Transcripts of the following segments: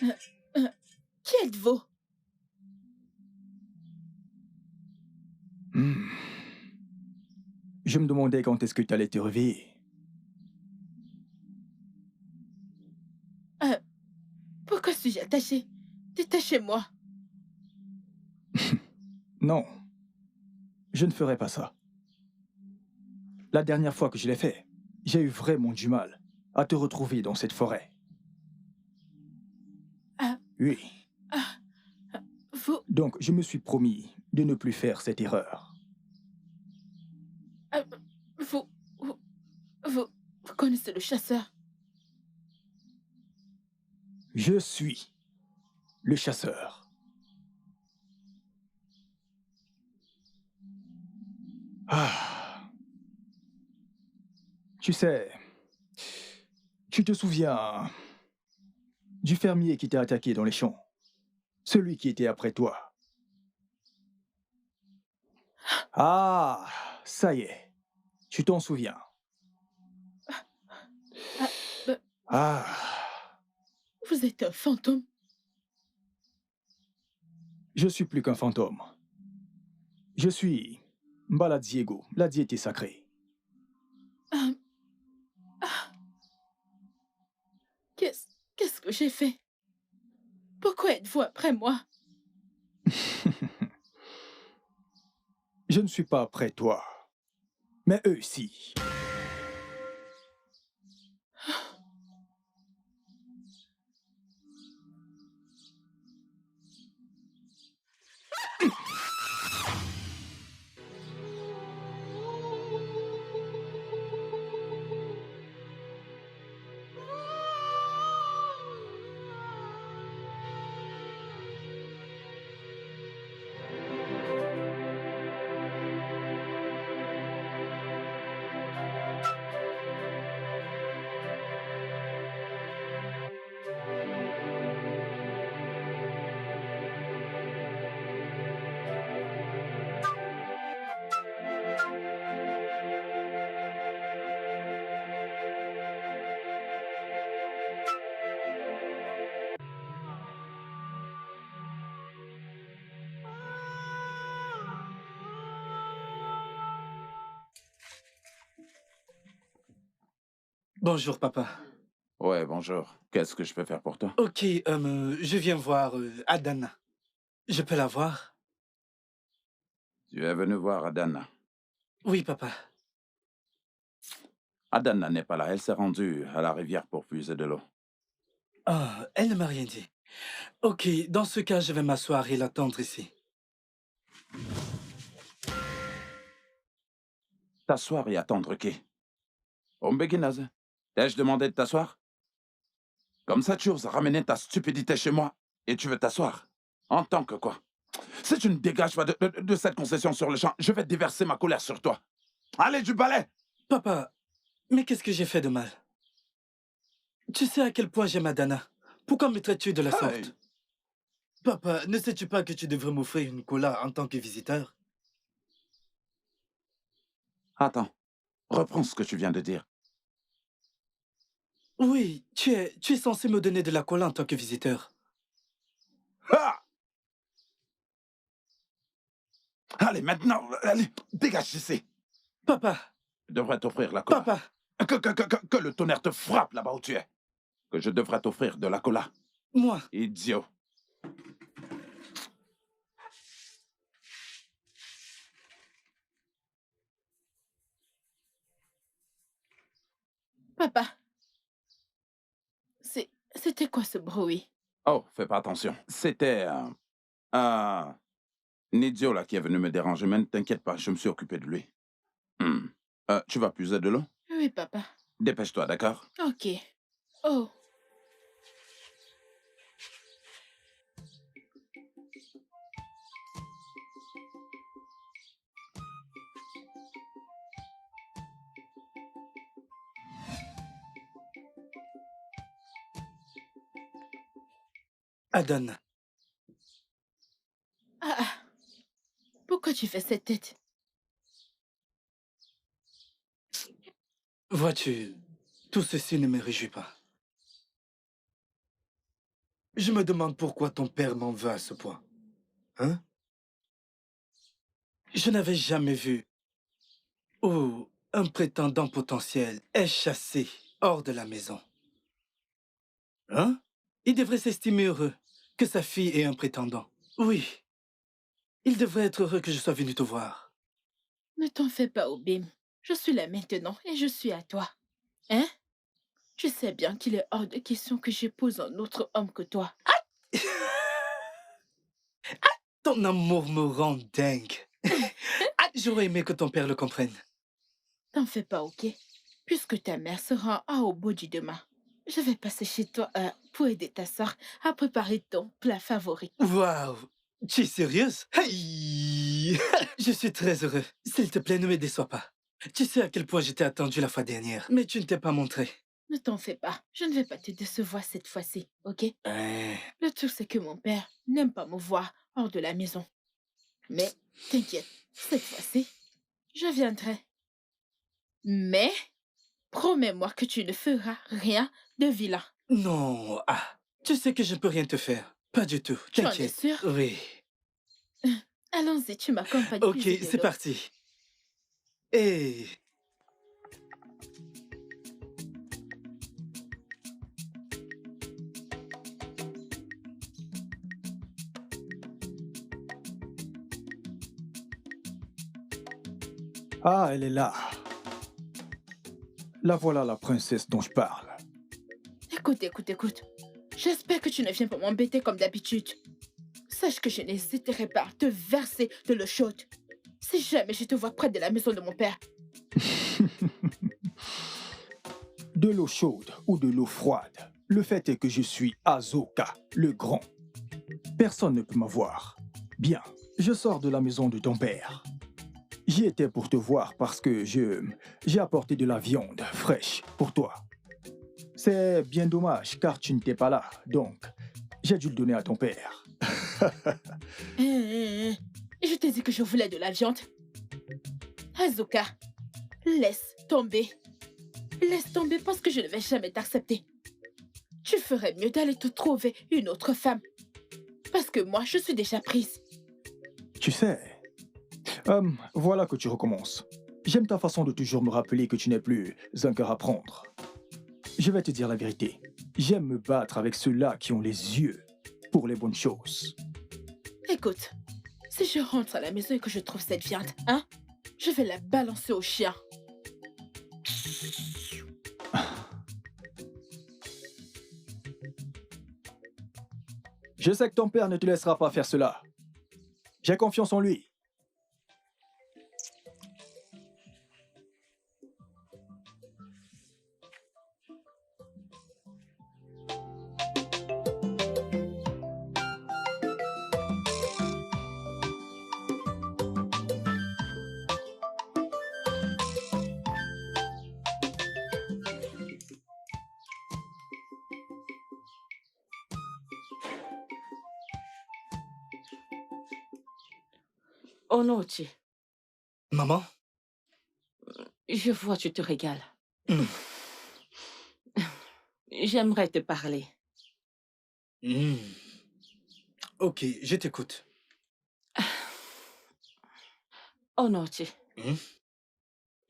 Euh, euh, Qui êtes-vous? Hmm. Je me demandais quand est-ce que tu allais te réveiller. Euh, Pourquoi suis-je attachée? Détachez-moi. Non, je ne ferai pas ça. La dernière fois que je l'ai fait, j'ai eu vraiment du mal à te retrouver dans cette forêt. Ah, Oui, ah, vous, donc je me suis promis de ne plus faire cette erreur. ah, vous, vous, vous, vous connaissez le chasseur? Je suis le chasseur. Ah, tu sais, tu te souviens du fermier qui t'a attaqué dans les champs? Celui qui était après toi. Ah, ça y est, tu t'en souviens. Ah, euh, Ah, vous êtes un fantôme? je suis plus qu'un fantôme. Je suis Mbaladziego, la diété sacrée. Ah, ah, qu'est-ce que j'ai fait? Pourquoi êtes-vous après moi? Je ne suis pas après toi, mais eux si. Bonjour, papa. Ouais, bonjour. Qu'est-ce que je peux faire pour toi? Ok, je viens voir Adana. Je peux la voir? Tu es venu voir Adana. Oui, papa. Adana n'est pas là. Elle s'est rendue à la rivière pour puiser de l'eau. Ah, elle ne m'a rien dit. Ok, dans ce cas, je vais m'asseoir et l'attendre ici. T'asseoir et attendre qui? Ombeginaz, t'ai-je demandé de t'asseoir? Comme ça, tu oses ramener ta stupidité chez moi et tu veux t'asseoir? En tant que quoi? Si tu ne dégages pas de cette concession sur le champ, je vais déverser ma colère sur toi. Allez, du balai! Papa, mais qu'est-ce que j'ai fait de mal? Tu sais à quel point j'aime Adana. Pourquoi me traites-tu de la Hey. sorte? Papa, ne sais-tu pas que tu devrais m'offrir une cola en tant que visiteur? Attends, reprends ce que tu viens de dire. Oui, tu es censé me donner de la cola en tant que visiteur. Ah! Allez, maintenant, allez, dégage d'ici. Papa, Je devrais t'offrir la cola. papa, Que le tonnerre te frappe là-bas où tu es. Que je devrais t'offrir de la cola. moi. Idiot. Papa, c'était quoi ce bruit? Oh, fais pas attention. C'était un idiot là qui est venu me déranger. Mais ne t'inquiète pas, je me suis occupé de lui. Hmm. Tu vas puiser de l'eau? Oui, papa. Dépêche-toi, d'accord? Ok. Oh, Adana, ah, ah. Pourquoi tu fais cette tête? vois-tu, tout ceci ne me réjouit pas. Je me demande pourquoi ton père m'en veut à ce point. Hein? Je n'avais jamais vu où un prétendant potentiel est chassé hors de la maison. Hein? Il devrait s'estimer heureux que sa fille ait un prétendant. Oui, il devrait être heureux que je sois venu te voir. Ne t'en fais pas, Obim. Je suis là maintenant et je suis à toi. Hein? Tu sais bien qu'il est hors de question que j'épouse un autre homme que toi. Ton amour me rend dingue. J'aurais aimé que ton père le comprenne. T'en fais pas, ok? Puisque ta mère sera à au bout du demain. Je vais passer chez toi pour aider ta soeur à préparer ton plat favori. Waouh! Tu es sérieuse? Hey! Je suis très heureux. S'il te plaît, ne me déçois pas. Tu sais à quel point j'étais attendu la fois dernière, mais tu ne t'es pas montré. Ne t'en fais pas. Je ne vais pas te décevoir cette fois-ci, ok? Hein. Le truc, c'est que mon père n'aime pas me voir hors de la maison. Mais t'inquiète, cette fois-ci, je viendrai. Mais promets-moi que tu ne feras rien de vilain. Non, tu sais que je ne peux rien te faire. Pas du tout, Tu en es t'inquiète. sûr? Oui. Allons-y, tu m'accompagnes. Ok, cuisiner c'est l'eau. parti. Et... Ah, elle est là. La voilà la princesse dont je parle. Écoute. J'espère que tu ne viens pas m'embêter comme d'habitude. Sache que je n'hésiterai pas à te verser de l'eau chaude. Si jamais je te vois près de la maison de mon père. De l'eau chaude ou de l'eau froide, le fait est que je suis Azoka, le grand. Personne ne peut m'avoir. Bien, je sors de la maison de ton père. J'y étais pour te voir parce que j'ai apporté de la viande fraîche pour toi. C'est bien dommage car tu n'étais pas là, donc j'ai dû le donner à ton père. Je t'ai dit que je voulais de la viande. Azuka, laisse tomber. Laisse tomber parce que je ne vais jamais t'accepter. Tu ferais mieux d'aller te trouver une autre femme. Parce que moi, je suis déjà prise. Tu sais, voilà que tu recommences. J'aime ta façon de toujours me rappeler que tu n'es plus un cœur à prendre. Je vais te dire la vérité. J'aime me battre avec ceux-là qui ont les yeux pour les bonnes choses. Écoute, si je rentre à la maison et que je trouve cette viande, hein, je vais la balancer au chien. Je sais que ton père ne te laissera pas faire cela. J'ai confiance en lui. Onochi, Maman? je vois tu te régales. Hmm. J'aimerais te parler. Hmm. Ok, je t'écoute. Onochi, Hmm?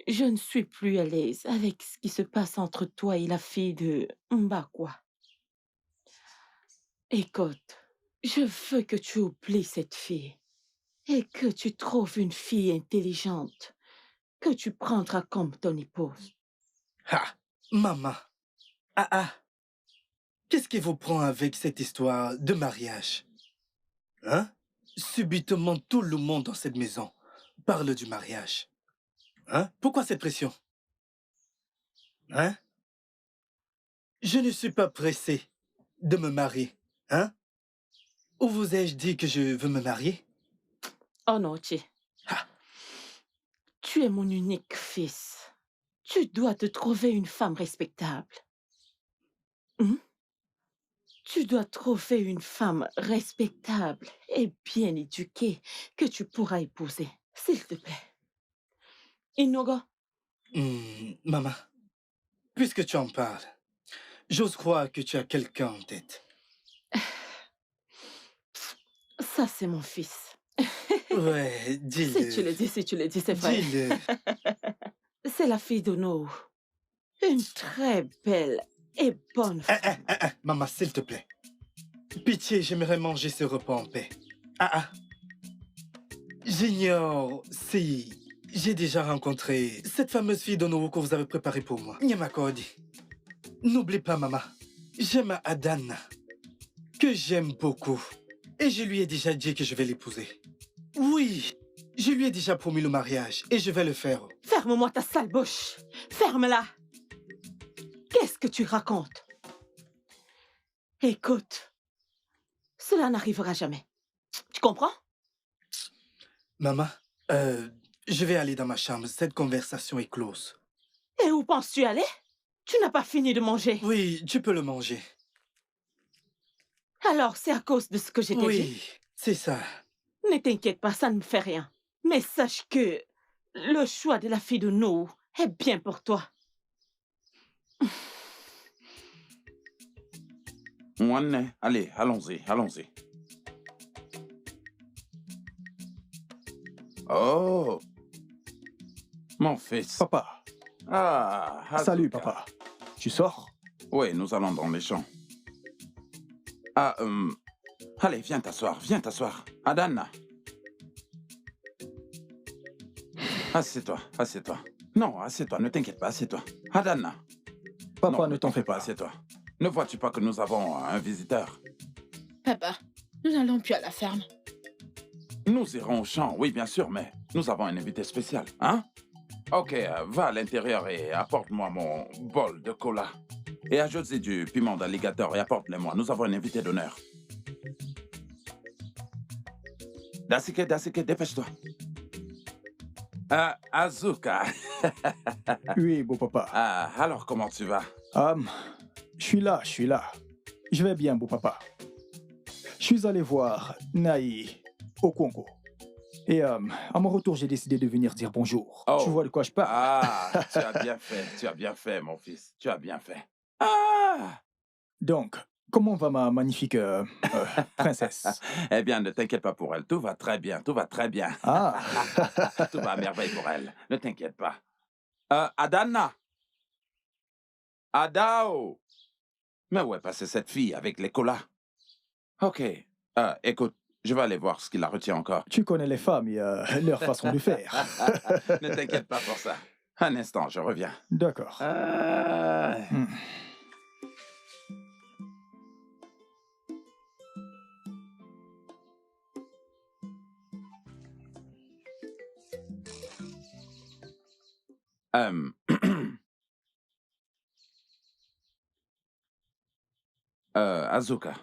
je ne suis plus à l'aise avec ce qui se passe entre toi et la fille de Mbakwa. Écoute, je veux que tu oublies cette fille et que tu trouves une fille intelligente que tu prendras comme ton épouse. Maman. Qu'est-ce qui vous prend avec cette histoire de mariage? Hein? Subitement, tout le monde dans cette maison parle du mariage. Hein? Pourquoi cette pression? Hein? Je ne suis pas pressé de me marier. Hein? Ou vous ai-je dit que je veux me marier? Onochi, tu es mon unique fils. Tu dois te trouver une femme respectable. Hmm? Tu dois trouver une femme respectable et bien éduquée que tu pourras épouser, s'il te plaît. Inogo, Maman, puisque tu en parles, j'ose croire que tu as quelqu'un en tête. Ça, c'est mon fils. Ouais, Si dis-le. tu le dis, si tu le dis, c'est vrai. Dis-le. C'est la fille de Nour. Une très belle et bonne femme. Maman, s'il te plaît. Pitié, j'aimerais manger ce repas en paix. Ah, ah. J'ignore si j'ai déjà rencontré cette fameuse fille d'Onowu que vous avez préparée pour moi. Nyamakodi. N'oublie pas, maman. J'aime Adana, que j'aime beaucoup. Et je lui ai déjà dit que je vais l'épouser. Oui, je lui ai déjà promis le mariage et je vais le faire. Ferme-moi ta sale bouche. Ferme-la. Qu'est-ce que tu racontes? Écoute, cela n'arrivera jamais. Tu comprends? Maman, je vais aller dans ma chambre. Cette conversation est close. Et où penses-tu aller? Tu n'as pas fini de manger. Oui, tu peux le manger. Alors, c'est à cause de ce que j'ai dit? Oui, c'est ça. Ne t'inquiète pas, ça ne me fait rien. Mais sache que le choix de la fille de Nour est bien pour toi. Mouane, allez, allons-y, allons-y. Oh, mon fils. Papa, Ah, salut Azuka. papa. Tu sors? Oui, nous allons dans les champs. Ah, allez, viens t'asseoir, viens t'asseoir. Adana. Assieds-toi, assieds-toi. Non, assieds-toi, ne t'inquiète pas, assieds-toi. Adana. Papa, Non, ne t'en fais pas. assieds-toi. Ne vois-tu pas que nous avons un visiteur? Papa, nous n'allons plus à la ferme. Nous irons au champ, oui, bien sûr, mais nous avons un invité spécial, hein? Ok, va à l'intérieur et apporte-moi mon bol de cola. Et ajoute-y du piment d'alligator et apporte-le-moi. Nous avons un invité d'honneur. Dasike, Dasike, dépêche-toi. Azuka. Oui, beau papa. Alors, comment tu vas? Je suis là, je suis là. Je vais bien, beau papa. Je suis allé voir Naï au Congo. Et à mon retour, j'ai décidé de venir dire bonjour. Oh. Tu vois de quoi je parle? Tu as bien fait, mon fils. Tu as bien fait. Donc, comment va ma magnifique princesse? Eh bien, ne t'inquiète pas pour elle. Tout va très bien, tout va très bien. Ah, Tout va à merveille pour elle. Ne t'inquiète pas. Adana. Adao. Mais où est passée cette fille avec les colas? Ok. Écoute, je vais aller voir ce qui la retient encore. tu connais les femmes et leur façon de faire. Ne t'inquiète pas pour ça. Un instant, je reviens. D'accord. Hmm. Azuka.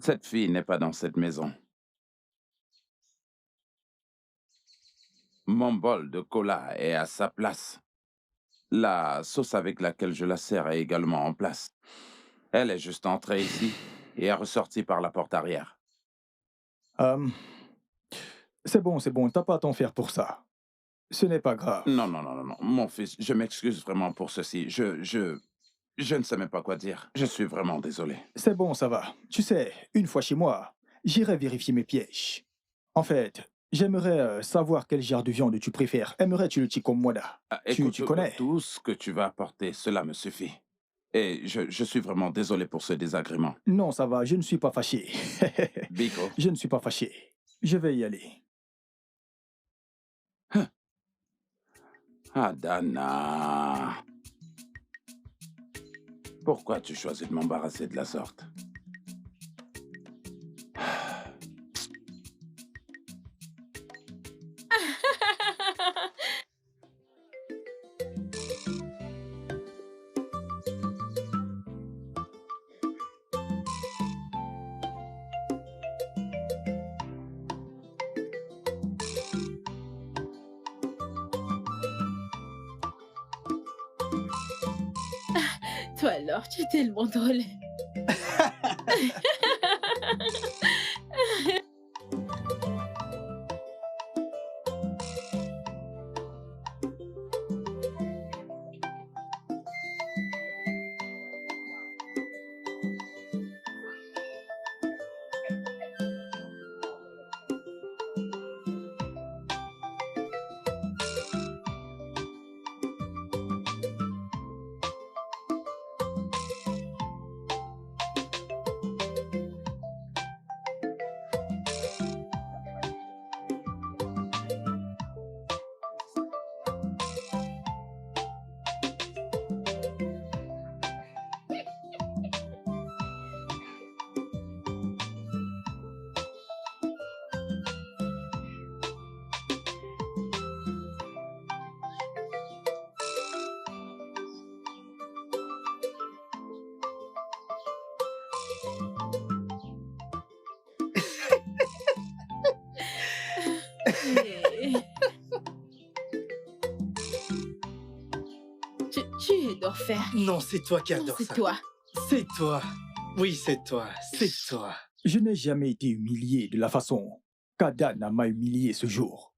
Cette fille n'est pas dans cette maison. Mon bol de cola est à sa place. La sauce avec laquelle je la sers est également en place. Elle est juste entrée ici et est ressortie par la porte arrière. C'est bon, t'as pas à t'en faire pour ça. Ce n'est pas grave. Non, mon fils, je m'excuse vraiment pour ceci. Je ne sais même pas quoi dire. Je suis vraiment désolé. C'est bon, ça va. Tu sais, une fois chez moi, j'irai vérifier mes pièges. En fait, j'aimerais savoir quel genre de viande tu préfères. Aimerais-tu le chikomwada? Écoute, tu connais? tout ce que tu vas apporter, cela me suffit. Et je suis vraiment désolé pour ce désagrément. Non, ça va, je ne suis pas fâché. Biko. Je ne suis pas fâché. Je vais y aller. Adana. Pourquoi tu choisis de m'embarrasser de la sorte? Toi alors, tu es tellement drôle. faire. Non, c'est toi qui Non, adore c'est ça. toi. C'est toi. Oui, c'est toi. C'est toi. Je n'ai jamais été humilié de la façon qu'Adana m'a humilié ce jour.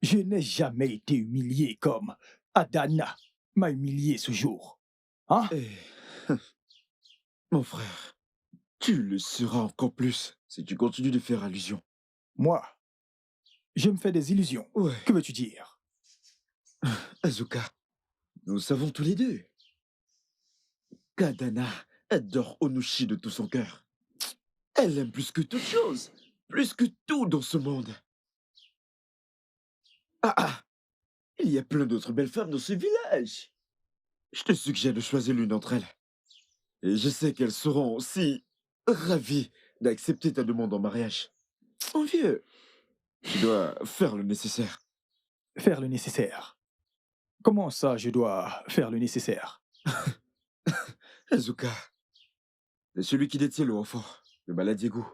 Je n'ai jamais été humilié comme Adana m'a humilié ce jour. Hein? Eh, mon frère, tu le seras encore plus si tu continues de faire allusion. Moi, je me fais des illusions. Ouais, Que veux-tu dire? Azuka, nous savons tous les deux qu'Adana adore Onushi de tout son cœur. Elle l'aime plus que toute chose, plus que tout dans ce monde. Ah ah, il y a plein d'autres belles femmes dans ce village. Je te suggère de choisir l'une d'entre elles. Et je sais qu'elles seront aussi ravies d'accepter ta demande en mariage. Mon vieux, tu dois faire le nécessaire. Faire le nécessaire. Comment ça, je dois faire le nécessaire? Azuka, c'est celui qui détient le enfant, le Maladiego.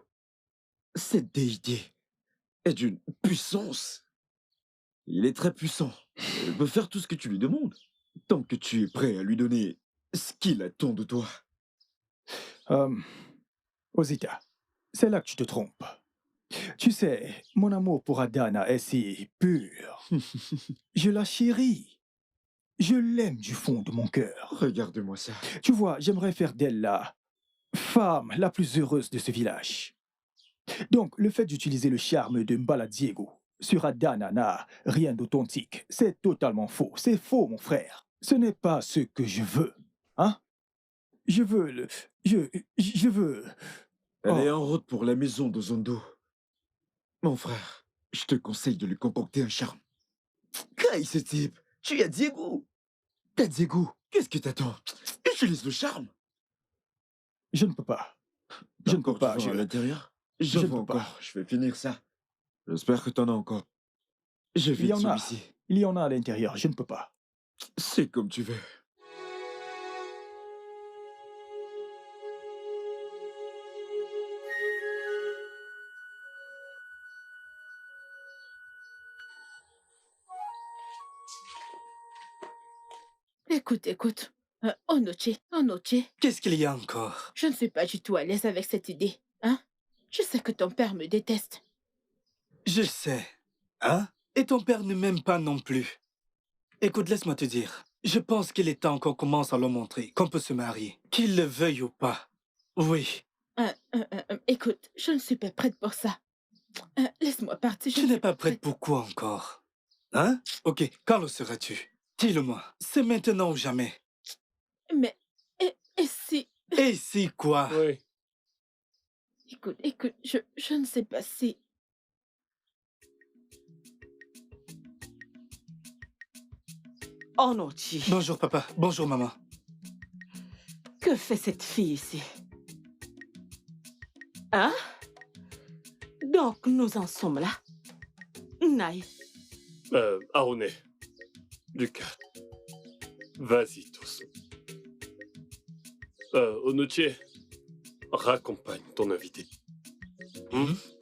Cette déité est d'une puissance. Il est très puissant. Il peut faire tout ce que tu lui demandes, tant que tu es prêt à lui donner ce qu'il attend de toi. Osita, c'est là que tu te trompes. Tu sais, mon amour pour Adana est si pur. Je la chéris. Je l'aime du fond de mon cœur. Regarde-moi ça. Tu vois, j'aimerais faire d'elle la femme la plus heureuse de ce village. Donc, le fait d'utiliser le charme de Mbaladiego sur Adana n'a rien d'authentique. C'est totalement faux. C'est faux, mon frère. Ce n'est pas ce que je veux. Hein? Je veux le... Je veux... Elle est Oh. en route pour la maison de Zondo. Mon frère, je te conseille de lui concocter un charme. Caille ce type. Tu as Diego. T'as Diego. Qu'est-ce que t'attends? Utilise le charme. Je ne peux pas. Je ne peux D'accord, pas. tu vas à l'intérieur? je J'en ne veux peux pas. encore. Je vais finir ça. J'espère que t'en as encore. Je Il y vide en a. celui-ci. Il y en a à l'intérieur. Je ne peux pas. C'est comme tu veux. Écoute, écoute. Onoche. Qu'est-ce qu'il y a encore? Je ne suis pas du tout à l'aise avec cette idée. Hein? Je sais que ton père me déteste. Je sais. Hein? Et ton père ne m'aime pas non plus. Écoute, laisse-moi te dire. Je pense qu'il est temps qu'on commence à leur montrer qu'on peut se marier. Qu'il le veuille ou pas. Oui. Écoute, je ne suis pas prête pour ça. Laisse-moi partir. Tu n'es pas prête pour quoi encore? Hein? Ok, quand le seras-tu? Dis-le-moi. C'est maintenant ou jamais. Mais, et si... Et si quoi? Oui. Écoute, je ne sais pas si... Onochi, Bonjour papa, bonjour maman. que fait cette fille ici? Hein? Donc, nous en sommes là. Naï, Aone. Lucas. Vas-y, tous. Onoche, raccompagne ton invité.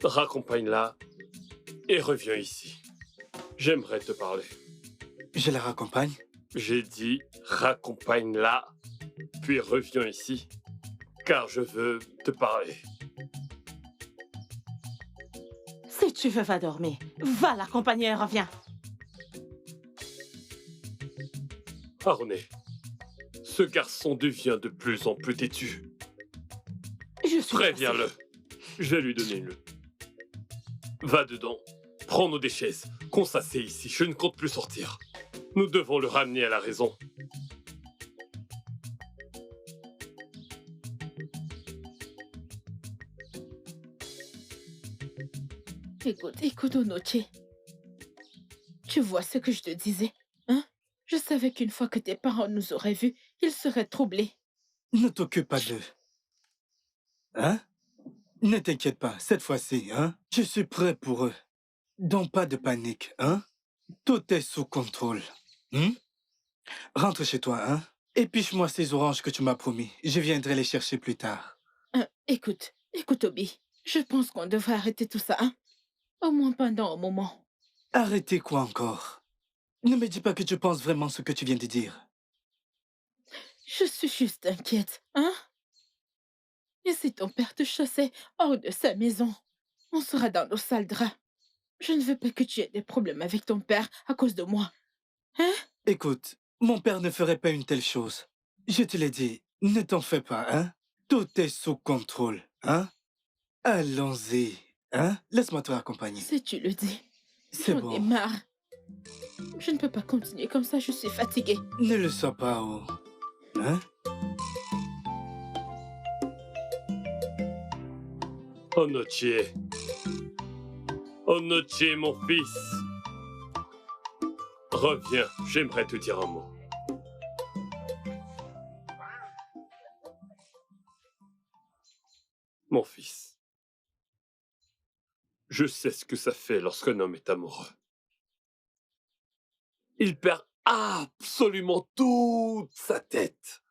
Raccompagne-la et reviens ici. J'aimerais te parler. Je la raccompagne? J'ai dit raccompagne-la, puis reviens ici, car je veux te parler. si tu veux, va dormir. Va l'accompagner et reviens. Aone, ce garçon devient de plus en plus têtu. Je suis Préviens-le. Je vais lui donner une. Va dedans. Prends-nous des chaises. Qu'on s'assied ici. Je ne compte plus sortir. Nous devons le ramener à la raison. Écoute, Onoche. Tu vois ce que je te disais, hein? Je savais qu'une fois que tes parents nous auraient vus, ils seraient troublés. Ne t'occupe pas d'eux. Hein? Ne t'inquiète pas, cette fois-ci, hein? Je suis prêt pour eux. Donc pas de panique, hein? Tout est sous contrôle. Rentre chez toi, hein? Épiche-moi ces oranges que tu m'as promis. Je viendrai les chercher plus tard. Écoute, Obi. Je pense qu'on devrait arrêter tout ça, hein? Au moins pendant un moment. Arrêtez quoi encore? Ne me dis pas que tu penses vraiment ce que tu viens de dire. Je suis juste inquiète, hein? Et si ton père te chassait hors de sa maison, on sera dans nos sales draps. Je ne veux pas que tu aies des problèmes avec ton père à cause de moi. Hein? Écoute, mon père ne ferait pas une telle chose. Je te l'ai dit, ne t'en fais pas, hein? Tout est sous contrôle, hein? Allons-y, hein? Laisse-moi te raccompagner. Si tu le dis, C'est j'en ai bon. marre. Je ne peux pas continuer comme ça, je suis fatiguée. Ne le sois pas, oh. Hein? Onochie. Onochie, mon fils. Reviens, j'aimerais te dire un mot. Mon fils, je sais ce que ça fait lorsqu'un homme est amoureux. Il perd absolument toute sa tête.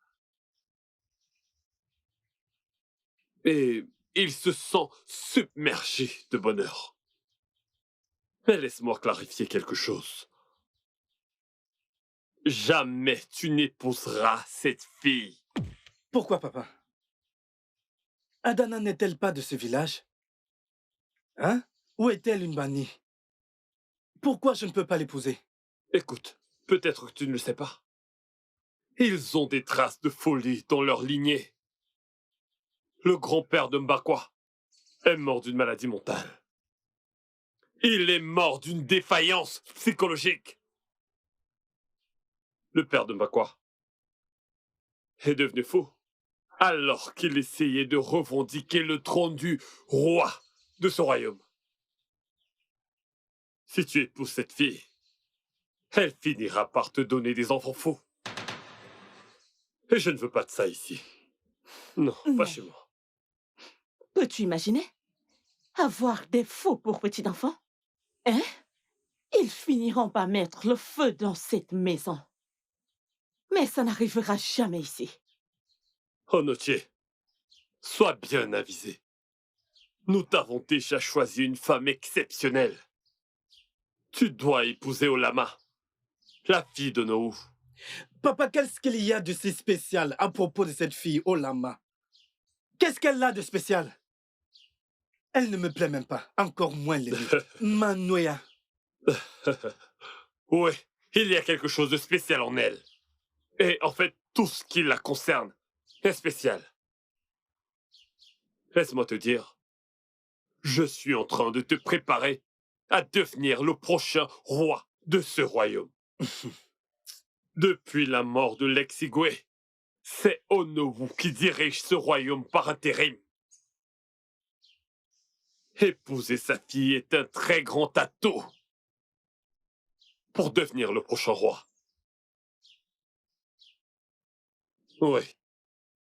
Et il se sent submergé de bonheur. Mais laisse-moi clarifier quelque chose. Jamais tu n'épouseras cette fille. Pourquoi, papa? Adana n'est-elle pas de ce village? Hein? Ou est-elle une bannie? Pourquoi je ne peux pas l'épouser? Écoute, peut-être que tu ne le sais pas. Ils ont des traces de folie dans leur lignée. Le grand-père de Mbakwa est mort d'une maladie mentale. Il est mort d'une défaillance psychologique. Le père de Mbakwa est devenu fou alors qu'il essayait de revendiquer le trône du roi de ce royaume. Si tu épouses cette fille, elle finira par te donner des enfants fous. Et je ne veux pas de ça ici. Non, pas Mais chez moi. peux-tu imaginer? Avoir des faux pour petit enfant? Hein? Ils finiront par mettre le feu dans cette maison. Mais ça n'arrivera jamais ici. Onochie, sois bien avisé. Nous t'avons déjà choisi une femme exceptionnelle. Tu dois épouser Olama, la fille de Nohou. Papa, qu'est-ce qu'il y a de si spécial à propos de cette fille, Olama? Qu'est-ce qu'elle a de spécial? Elle ne me plaît même pas, encore moins l'aimer. Manoya. Oui, il y a quelque chose de spécial en elle. Et en fait, tout ce qui la concerne est spécial. Laisse-moi te dire, je suis en train de te préparer à devenir le prochain roi de ce royaume. Depuis la mort de l'ex-Igwe, c'est Onowu qui dirige ce royaume par intérim. Épouser sa fille est un très grand atout pour devenir le prochain roi. Oui,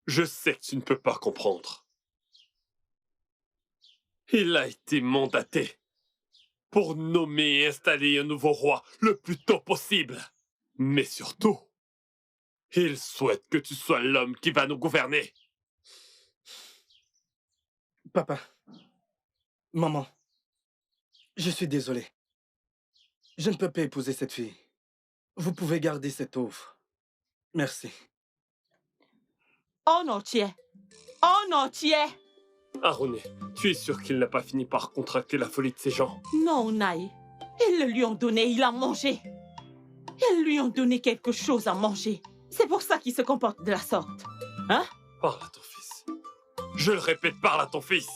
je sais que tu ne peux pas comprendre. Il a été mandaté pour nommer et installer un nouveau roi le plus tôt possible. Mais surtout, il souhaite que tu sois l'homme qui va nous gouverner. Papa, maman, je suis désolé. Je ne peux pas épouser cette fille. Vous pouvez garder cette offre. Merci. Oh non, tiens! Oh non, tiens! Aroné, tu es sûr qu'il n'a pas fini par contracter la folie de ces gens? Non, Naï. Ils le lui ont donné, il a mangé. Ils lui ont donné quelque chose à manger. C'est pour ça qu'il se comporte de la sorte. Hein? Parle à ton fils. Je le répète, parle à ton fils.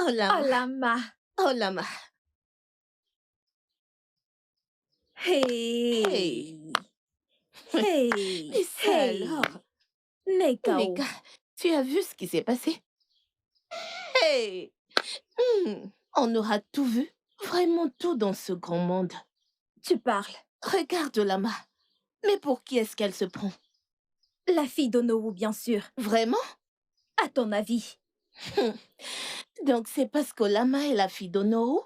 Oh là, Olama. oh là, ma. Hey. Hey, Hey. et ça Hey. alors? Nekao. Neka, tu as vu ce qui s'est passé? Hey! On aura tout vu, vraiment tout dans ce grand monde. Tu parles. Regarde Lama. Mais pour qui est-ce qu'elle se prend? La fille d'Onowu, bien sûr. Vraiment? À ton avis? Donc c'est parce qu'Olama est la fille d'Onoru?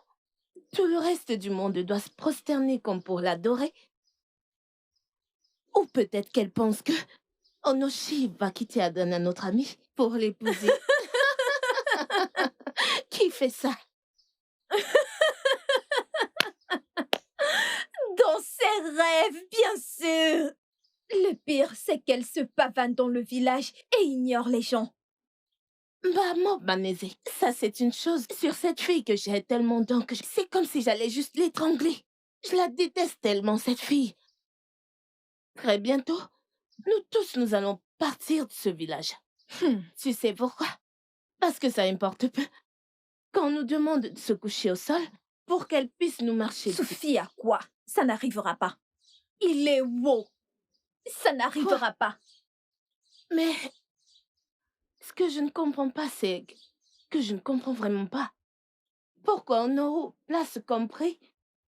Tout le reste du monde doit se prosterner comme pour l'adorer? Ou peut-être qu'elle pense que Onoshi va quitter Adana, notre amie, pour l'épouser. Qui fait ça? Dans ses rêves, bien sûr. Le pire, c'est qu'elle se pavane dans le village et ignore les gens. Bah, moi, Banese, ça c'est une chose. Sur cette fille que j'ai tellement donc, c'est comme si j'allais juste l'étrangler. Je la déteste tellement, cette fille. Très bientôt, nous tous, nous allons partir de ce village. Tu sais pourquoi? Parce que ça importe peu. Quand on nous demande de se coucher au sol, pour qu'elle puisse nous marcher dessus. Suffit à quoi? Ça n'arrivera pas. Il est wow. Ça n'arrivera pas. Mais ce que je ne comprends pas, c'est que je ne comprends vraiment pas. Pourquoi Onoru place comme prix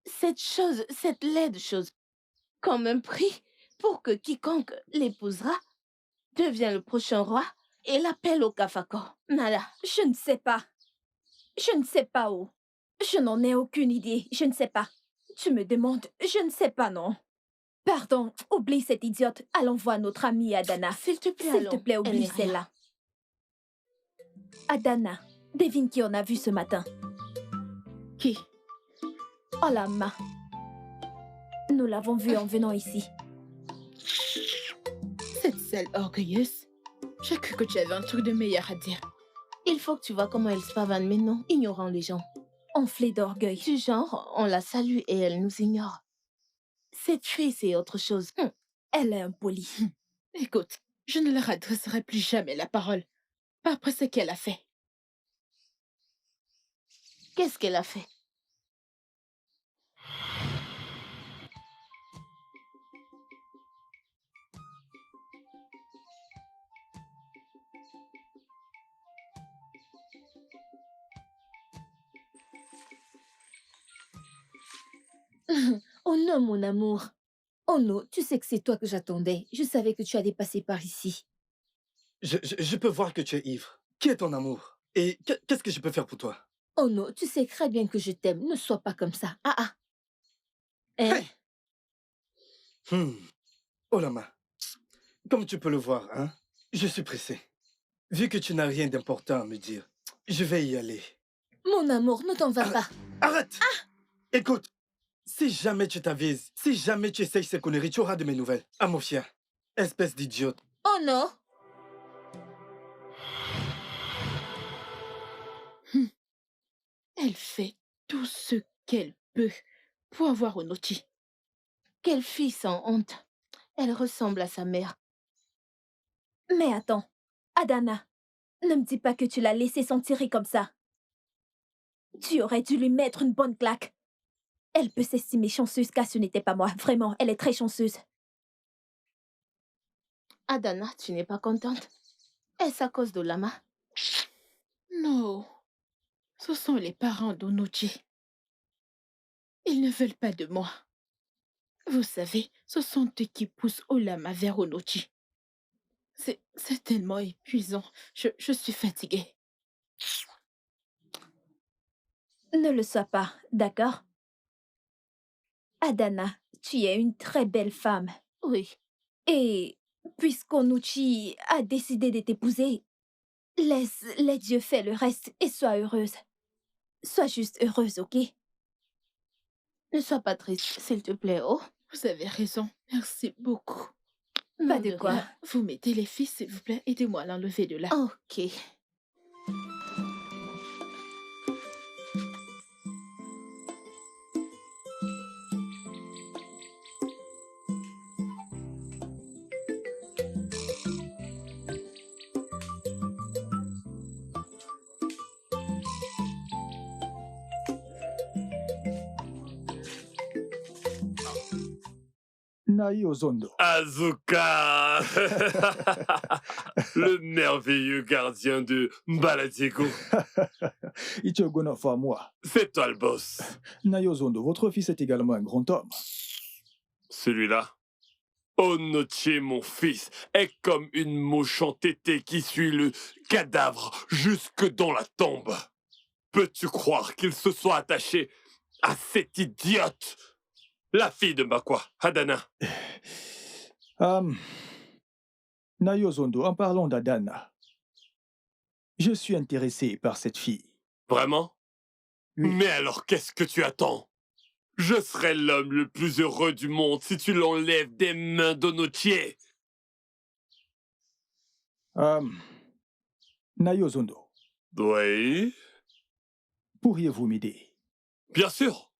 cette chose, cette laide chose, comme un prix pour que quiconque l'épousera devienne le prochain roi et l'appelle au Kafako? Nada. Je ne sais pas. Je ne sais pas où. Je n'en ai aucune idée. Je ne sais pas. Tu me demandes. Je ne sais pas, non. Pardon, oublie cette idiote. Allons voir notre amie Adana. S'il te plaît, S'il te allons. plaît, Elle oublie n'est rien. celle-là. Adana, devine qui on a vu ce matin. Qui? Olama. Nous l'avons vue en venant ici. Cette sale orgueilleuse. J'ai cru que tu avais un truc de meilleur à dire. Il faut que tu vois comment elle se pavane, mais non, ignorant les gens. Enflée d'orgueil. Du genre, on la salue et elle nous ignore. Cette fille, c'est autre chose. Elle est impolie. Écoute, je ne leur adresserai plus jamais la parole. Pas après ce qu'elle a fait. Qu'est-ce qu'elle a fait? Oh non, mon amour. Oh non, tu sais que c'est toi que j'attendais. Je savais que tu allais passer par ici. Je peux voir que tu es ivre. Qui est ton amour? Et qu'est-ce que je peux faire pour toi? Oh non, tu sais très bien que je t'aime. Ne sois pas comme ça. Ah ah. Hein? Hey. Olama, comme tu peux le voir, hein, je suis pressé. Vu que tu n'as rien d'important à me dire, je vais y aller. Mon amour, ne t'en va pas. Arrête! Écoute, si jamais tu t'avises, si jamais tu essayes ces conneries, tu auras de mes nouvelles. Amofia, espèce d'idiote. Oh non. Elle fait tout ce qu'elle peut pour avoir Onochi. Quelle fille sans honte. Elle ressemble à sa mère. Mais attends. Adana, ne me dis pas que tu l'as laissée s'en tirer comme ça. Tu aurais dû lui mettre une bonne claque. Elle peut s'estimer chanceuse car ce n'était pas moi. Vraiment, elle est très chanceuse. Adana, tu n'es pas contente? Est-ce à cause d'Olama? Non. Ce sont les parents d'Onochi. Ils ne veulent pas de moi. Vous savez, ce sont eux qui poussent Olama vers Onochi. C'est tellement épuisant. Je suis fatiguée. Ne le sois pas, d'accord? Adana, tu es une très belle femme. Oui. Et puisqu'Onuchi a décidé de t'épouser, laisse les dieux faire le reste et sois heureuse. Sois juste heureuse, ok? Ne sois pas triste, s'il te plaît, oh. Vous avez raison. Merci beaucoup. Pas Non, de quoi. rien. Vous mettez les filles, s'il vous plaît. Aidez-moi à l'enlever de là. Ok. Nai Ozondo. Azuka Le merveilleux gardien de Mbaladego. Ichogona moi. C'est toi le boss. Nai Ozondo, votre fils est également un grand homme. Celui-là, Onochi, mon fils, est comme une mouche entêtée qui suit le cadavre jusque dans la tombe. peux-tu croire qu'il se soit attaché à cette idiote, la fille de Mbakwa, Adana? Nayozondo, en parlant d'Adana, je suis intéressé par cette fille. Vraiment? Oui. Mais alors qu'est-ce que tu attends? Je serai l'homme le plus heureux du monde si tu l'enlèves des mains d'Onotier. Nayozondo, Oui, pourriez-vous m'aider? bien sûr.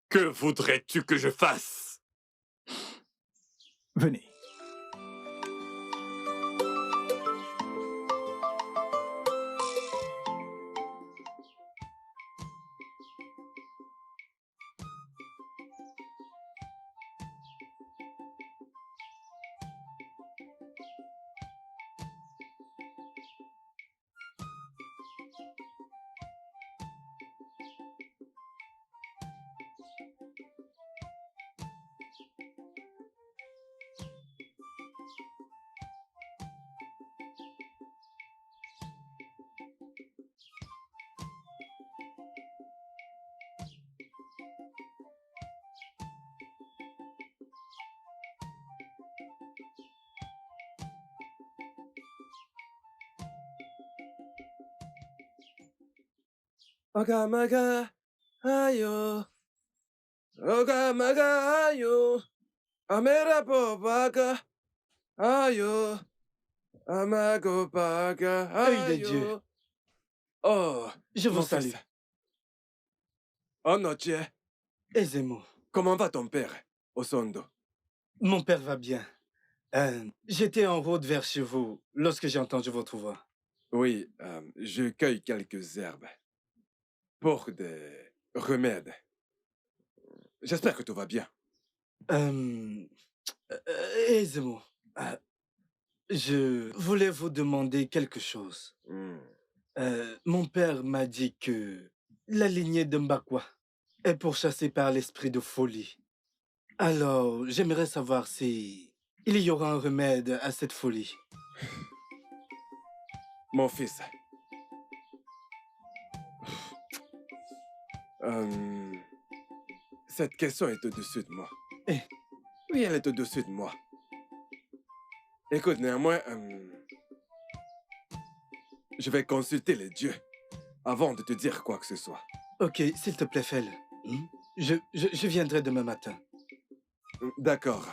Que voudrais-tu que je fasse? Venez. Ogamaga ayo, Ogamaga ayo, Amera Bobaga ayo, Amago Baga Œil de Dieu. ayo. Oh, je vous Mon salue. fils. Oh Noche, Aisez-moi. comment va ton père, Osondo? Mon père va bien. J'étais en route vers chez vous lorsque j'ai entendu votre voix. Oui, je cueille quelques herbes pour des remèdes. J'espère que tout va bien. Aisez-moi. Je voulais vous demander quelque chose. Mon père m'a dit que la lignée de Mbakwa est pourchassée par l'esprit de folie. Alors, j'aimerais savoir si il y aura un remède à cette folie. Mon fils. Cette question est au-dessus de moi. Eh. Oui, elle est au-dessus de moi. Écoute, néanmoins, je vais consulter les dieux avant de te dire quoi que ce soit. Ok, s'il te plaît, fais-le. Je viendrai demain matin. D'accord.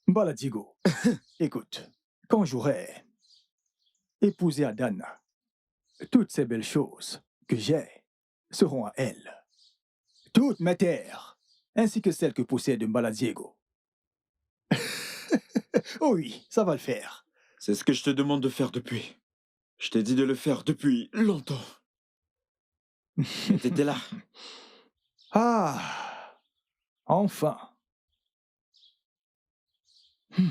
Baladigo, écoute, quand j'aurai épousé Adana, toutes ces belles choses que j'ai seront à elle. Toutes mes terres, ainsi que celles que possède Baladiego. Oh oui, ça va le faire. C'est ce que je te demande de faire depuis. Je t'ai dit de le faire depuis longtemps. Mais t'étais là. Ah, enfin.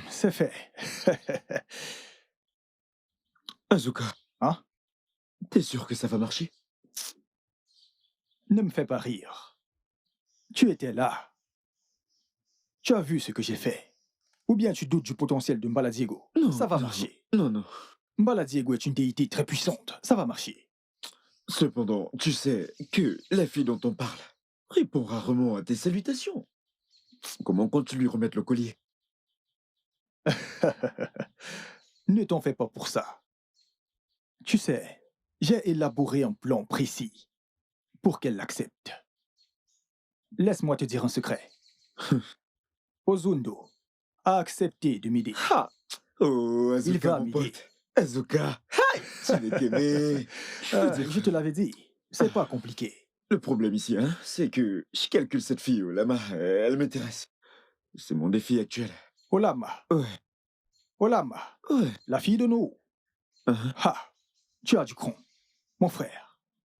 C'est fait. Azuka. Hein? T'es sûr que ça va marcher? Ne me fais pas rire. Tu étais là. Tu as vu ce que j'ai fait. Ou bien tu doutes du potentiel de Mbaladiego. Non, Ça va non, marcher. Non. Mbaladiego est une déité très puissante. Ça va marcher. Cependant, tu sais que la fille dont on parle répond rarement à tes salutations. Comment comptes-tu lui remettre le collier? Ne t'en fais pas pour ça. Tu sais, j'ai élaboré un plan précis pour qu'elle l'accepte. Laisse-moi te dire un secret. Ozundo a accepté de m'aider. Ha! Oh, Il Azuka, va mon m'aider. pote. Azuka, tu n'es qu'aimé. Je te l'avais dit, c'est pas compliqué. Le problème ici, hein, c'est que je calcule cette fille, Olama, elle m'intéresse. C'est mon défi actuel. Olama, Ouais, Olama, ouais. la fille de nous. Hein? Ha! Tu as du cron, mon frère.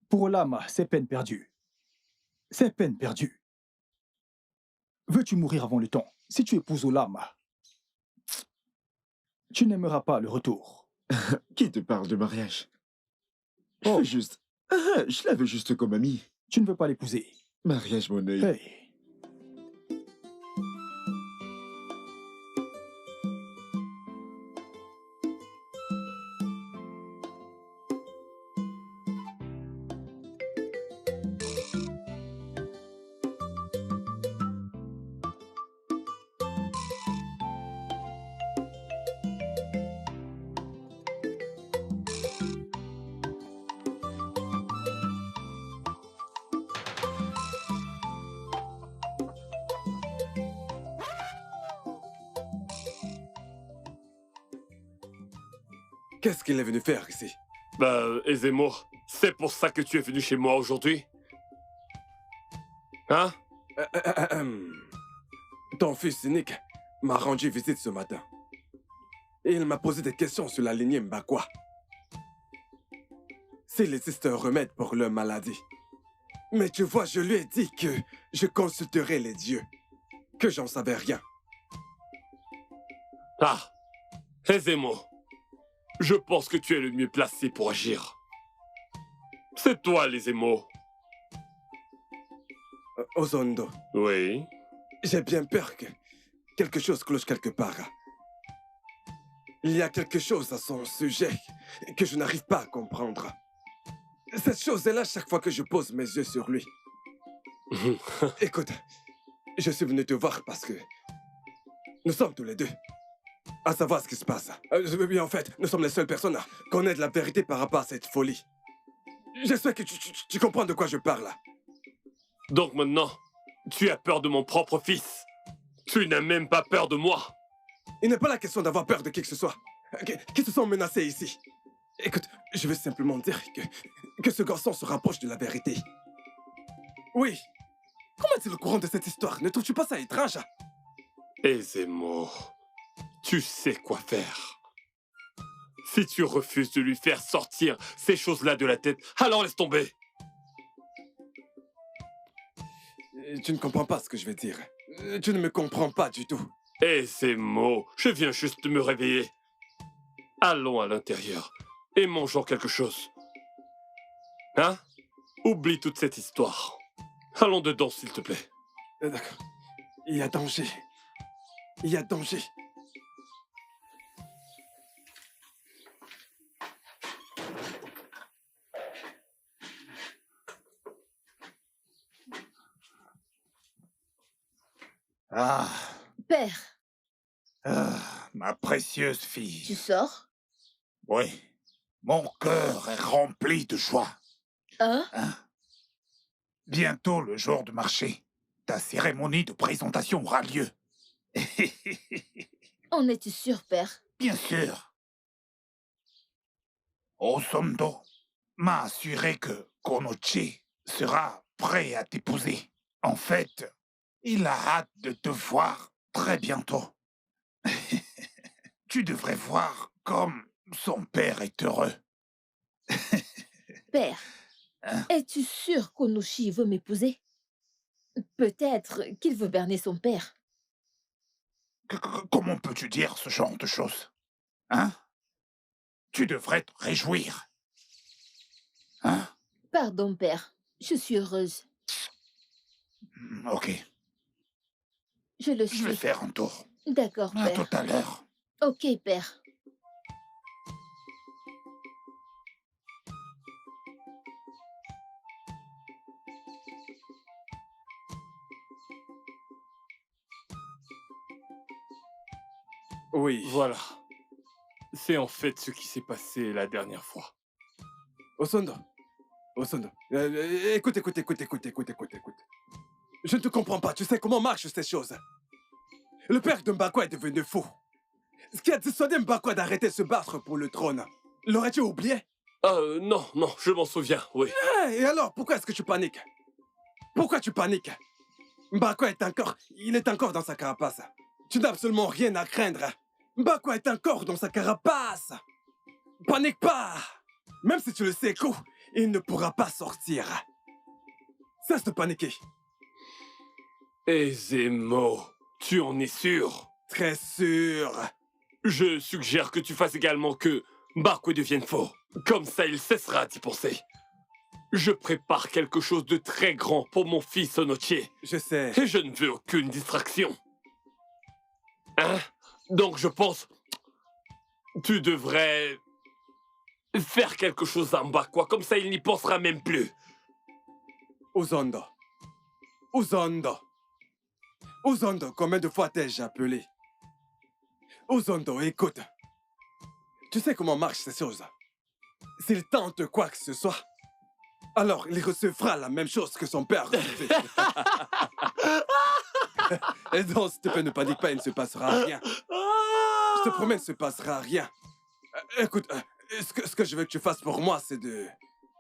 Pour Olama, c'est peine perdue. C'est peine perdue. Veux-tu mourir avant le temps? Si tu épouses Olama, tu n'aimeras pas le retour. Qui te parle de mariage? Oh. Je la veux juste comme amie. Tu ne veux pas l'épouser. Mariage, mon œil. Hey, Qu'est-ce qu'il est venu faire ici? Ezemo, c'est pour ça que tu es venu chez moi aujourd'hui? Hein? Ton fils cynique m'a rendu visite ce matin. Et il m'a posé des questions sur la lignée Mbakwa. S'il existe un remède pour leur maladie. Mais tu vois, je lui ai dit que je consulterai les dieux. Que j'en savais rien. Ah, Ezemo, je pense que tu es le mieux placé pour agir. C'est toi, les émaux. Ozondo, Oui. j'ai bien peur que quelque chose cloche quelque part. Il y a quelque chose à son sujet que je n'arrive pas à comprendre. Cette chose est là chaque fois que je pose mes yeux sur lui. Écoute, je suis venu te voir parce que nous sommes tous les deux à savoir ce qui se passe. Oui, en fait, nous sommes les seules personnes à connaître la vérité par rapport à cette folie. J'espère que tu comprends de quoi je parle. Donc maintenant, tu as peur de mon propre fils. Tu n'as même pas peur de moi. Il n'est pas la question d'avoir peur de qui que ce soit. Qui se sont menacés ici. Écoute, je veux simplement dire que ce garçon se rapproche de la vérité. Oui. Comment est-il au courant de cette histoire? Ne trouves-tu pas ça étrange? Ezemo, tu sais quoi faire. Si tu refuses de lui faire sortir ces choses-là de la tête, alors laisse tomber. Tu ne comprends pas ce que je vais dire. Tu ne me comprends pas du tout. Ezemo, je viens juste de me réveiller. Allons à l'intérieur et mangeons quelque chose. Hein? Oublie toute cette histoire. Allons dedans, s'il te plaît. D'accord. Il y a danger. Il y a danger. Ah, Père, ma précieuse tu fille. sors? Oui, mon cœur est rempli de joie. Hein? Hein? Bientôt le jour de marché. Ta cérémonie de présentation aura lieu. En es-tu sûr, père? Bien sûr. Osondo m'a assuré que Konochi sera prêt à t'épouser. En fait, il a hâte de te voir très bientôt. Tu devrais voir comme son père est heureux. Père, Hein? es-tu sûr qu'Onushi veut m'épouser? Peut-être qu'il veut berner son père. Comment peux-tu dire ce genre de choses? Hein? Tu devrais te réjouir. Hein? Pardon, père. Je suis heureuse. Ok, Je le je vais suis. faire un tour. D'accord, À père. tout à l'heure. Ok, père. Oui. Voilà. C'est en fait ce qui s'est passé la dernière fois. Osondo. Osondo. Écoute. Je ne te comprends pas. Tu sais comment marchent ces choses. Le père de Mbakwa est devenu fou. Ce qui a dissuadé Mbakwa d'arrêter de se battre pour le trône. L'aurais-tu oublié? Non, je m'en souviens, oui. Et alors, pourquoi est-ce que tu paniques? Pourquoi tu paniques? Mbakwa il est encore dans sa carapace. Tu n'as absolument rien à craindre. Mbakwa est encore dans sa carapace. Panique pas. Même si tu le secoues, il ne pourra pas sortir. Cesse de paniquer. Ezemo, tu en es sûr? Très sûr. Je suggère que tu fasses également que Mbakwa devienne faux. Comme ça, il cessera d'y penser. Je prépare quelque chose de très grand pour mon fils Onochie. Je sais. Et je ne veux aucune distraction. Hein? Donc je pense... Tu devrais... faire quelque chose à Mbakwa. Comme ça, il n'y pensera même plus. Uzondo. Uzondo. Uzondo, combien de fois t'ai-je appelé? Uzondo, écoute. Tu sais comment marchent ces choses. S'il tente quoi que ce soit, alors il recevra la même chose que son père recevait. Et donc, s'il te plaît, ne panique pas, il ne se passera rien. Je te promets, il ne se passera rien. Écoute, ce que je veux que tu fasses pour moi, c'est de...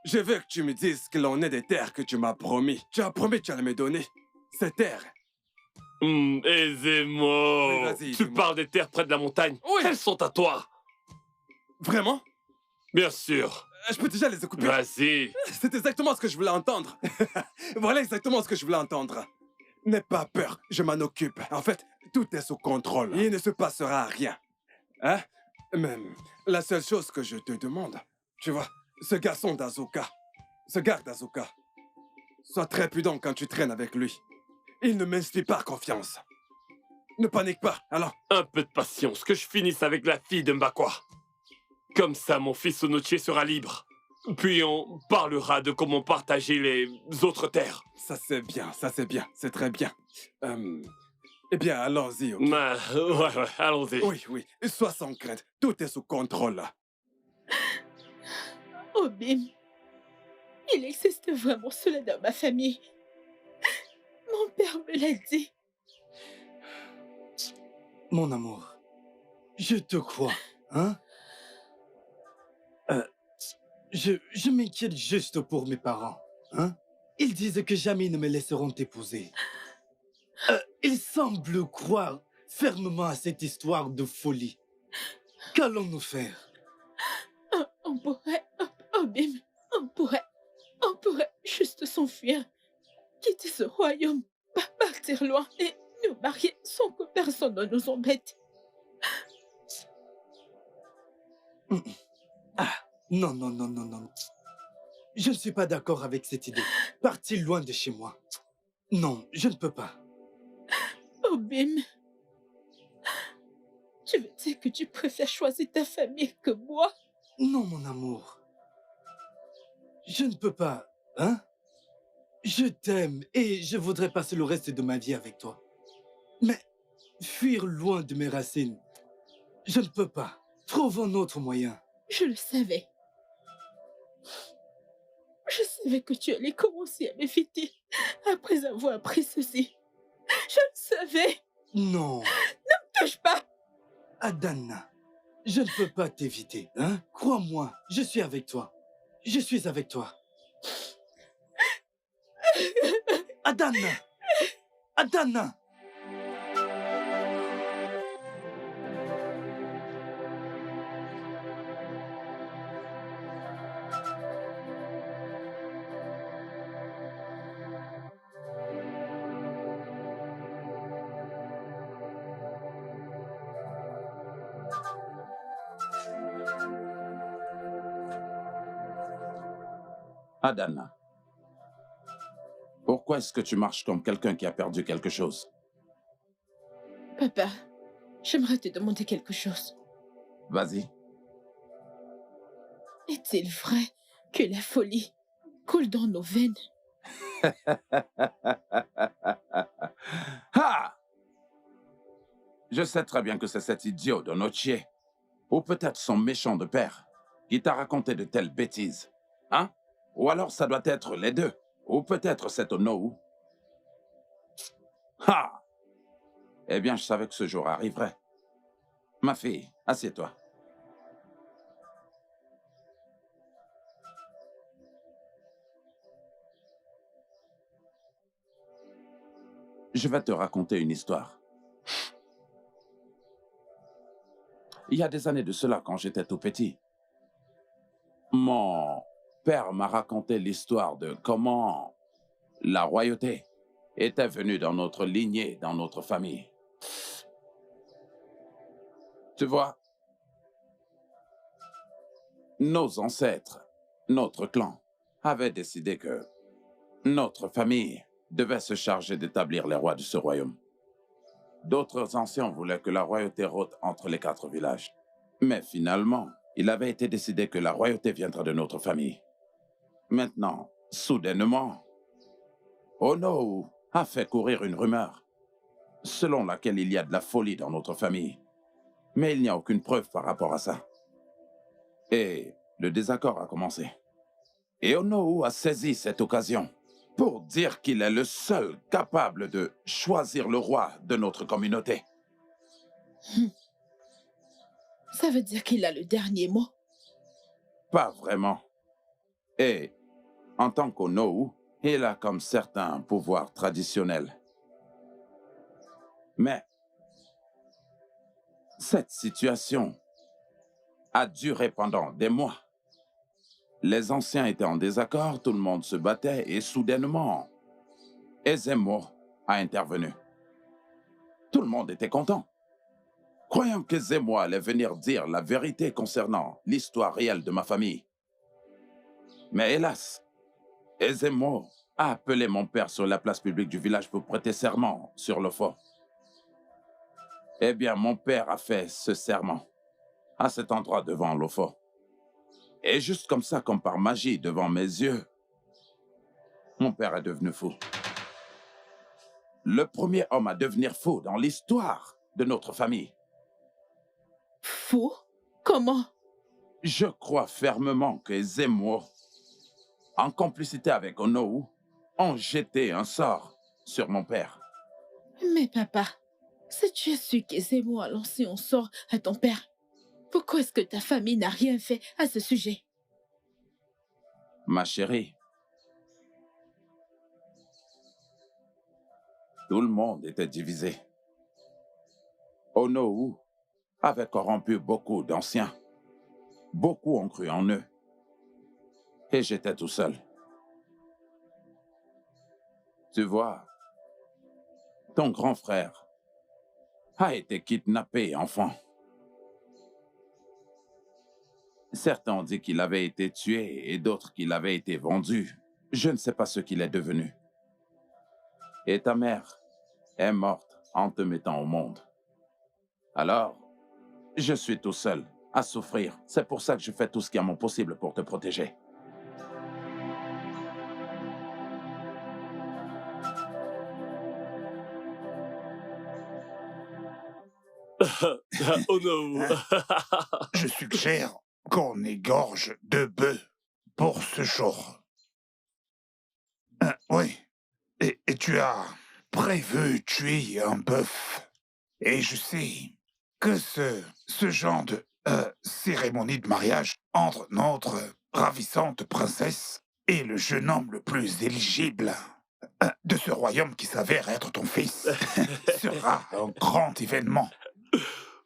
Je veux que tu me dises ce qu'il en est des terres que tu m'as promis. Tu as promis que tu allais me donner ces terres. Ezemo, Oui, vas-y, tu dis-moi. parles des terres près de la montagne. Oui. Elles sont à toi. Vraiment? Bien sûr. Je peux déjà les occuper. Vas-y. C'est exactement ce que je voulais entendre. Voilà exactement ce que je voulais entendre. N'aie pas peur, je m'en occupe. En fait, tout est sous contrôle. Il ne se passera rien. Hein? Même la seule chose que je te demande, tu vois, ce garçon d'Azuka, ce gars d'Azuka, sois très prudent quand tu traînes avec lui. Il ne m'inspire pas confiance. Ne panique pas, alors. Un peu de patience, que je finisse avec la fille de Mbakwa. Comme ça, mon fils Onochie sera libre. Puis on parlera de comment partager les autres terres. Ça c'est bien, c'est très bien. Eh bien, allons-y, ok? Ouais, allons-y. Oui, sois sans crainte, tout est sous contrôle. Obim, il existe vraiment cela dans ma famille. Mon père me l'a dit. Mon amour, je te crois, hein? Je m'inquiète juste pour mes parents, hein? Ils disent que jamais ils ne me laisseront t'épouser. Ils semblent croire fermement à cette histoire de folie. Qu'allons-nous faire? On pourrait, Obim, on pourrait juste s'enfuir, quitter ce royaume, partir loin et nous marier sans que personne ne nous embête. Non. Je ne suis pas d'accord avec cette idée. Partir loin de chez moi. Non, je ne peux pas. Obim, tu veux dire que tu préfères choisir ta famille que moi? Non, mon amour. Je ne peux pas, hein? Je t'aime et je voudrais passer le reste de ma vie avec toi. Mais fuir loin de mes racines, je ne peux pas. Trouve un autre moyen. Je le savais. Je savais que tu allais commencer à m'éviter après avoir appris ceci. Je le savais. Non. Ne me touche pas. Adana, je ne peux pas t'éviter, hein? Crois-moi, je suis avec toi. Je suis avec toi. Adana! Adana! Adana, pourquoi est-ce que tu marches comme quelqu'un qui a perdu quelque chose? Papa, j'aimerais te demander quelque chose. Vas-y. Est-il vrai que la folie coule dans nos veines? Ha! Je sais très bien que c'est cet idiot d'Onochie, ou peut-être son méchant de père, qui t'a raconté de telles bêtises. Hein? Ou alors ça doit être les deux, ou peut-être c'est Onowu. Ha! Eh bien, je savais que ce jour arriverait. Ma fille, assieds-toi. Je vais te raconter une histoire. Il y a des années de cela, quand j'étais tout petit, mon père m'a raconté l'histoire de comment la royauté était venue dans notre lignée, dans notre famille. Tu vois, nos ancêtres, notre clan, avaient décidé que notre famille devait se charger d'établir les rois de ce royaume. D'autres anciens voulaient que la royauté rôde entre les 4 villages. Mais finalement, il avait été décidé que la royauté viendra de notre famille. Maintenant, soudainement, Onowu a fait courir une rumeur, selon laquelle il y a de la folie dans notre famille. Mais il n'y a aucune preuve par rapport à ça. Et le désaccord a commencé. Et Onowu a saisi cette occasion pour dire qu'il est le seul capable de choisir le roi de notre communauté. Ça veut dire qu'il a le dernier mot? Pas vraiment. Et en tant qu'Onowu, il a comme certains pouvoirs traditionnels. Mais cette situation a duré pendant des mois. Les anciens étaient en désaccord, tout le monde se battait et soudainement, Ezemo a intervenu. Tout le monde était content, croyant qu'Ezemo allait venir dire la vérité concernant l'histoire réelle de ma famille. Mais hélas, Ezemo a appelé mon père sur la place publique du village pour prêter serment sur le fort. Eh bien, mon père a fait ce serment à cet endroit devant le fort. Et juste comme ça, comme par magie, devant mes yeux, mon père est devenu fou. Le premier homme à devenir fou dans l'histoire de notre famille. Fou? Comment? Je crois fermement que Zemo, en complicité avec Onowu, ont jeté un sort sur mon père. Mais papa, si tu es sûr qu'Ezemo a lancé un sort à ton père, pourquoi est-ce que ta famille n'a rien fait à ce sujet? Ma chérie, tout le monde était divisé. Onowu avait corrompu beaucoup d'anciens. Beaucoup ont cru en eux. Et j'étais tout seul. Tu vois, ton grand frère a été kidnappé enfant. Certains ont dit qu'il avait été tué et d'autres qu'il avait été vendu. Je ne sais pas ce qu'il est devenu. Et ta mère est morte en te mettant au monde. Alors, je suis tout seul à souffrir. C'est pour ça que je fais tout ce qui est mon possible pour te protéger. Oh non. Je suggère qu'on égorge 2 bœufs pour ce jour. Oui. Et tu as prévu tuer un bœuf. Et je sais que ce genre de cérémonie de mariage entre notre ravissante princesse et le jeune homme le plus éligible de ce royaume qui s'avère être ton fils sera un grand événement.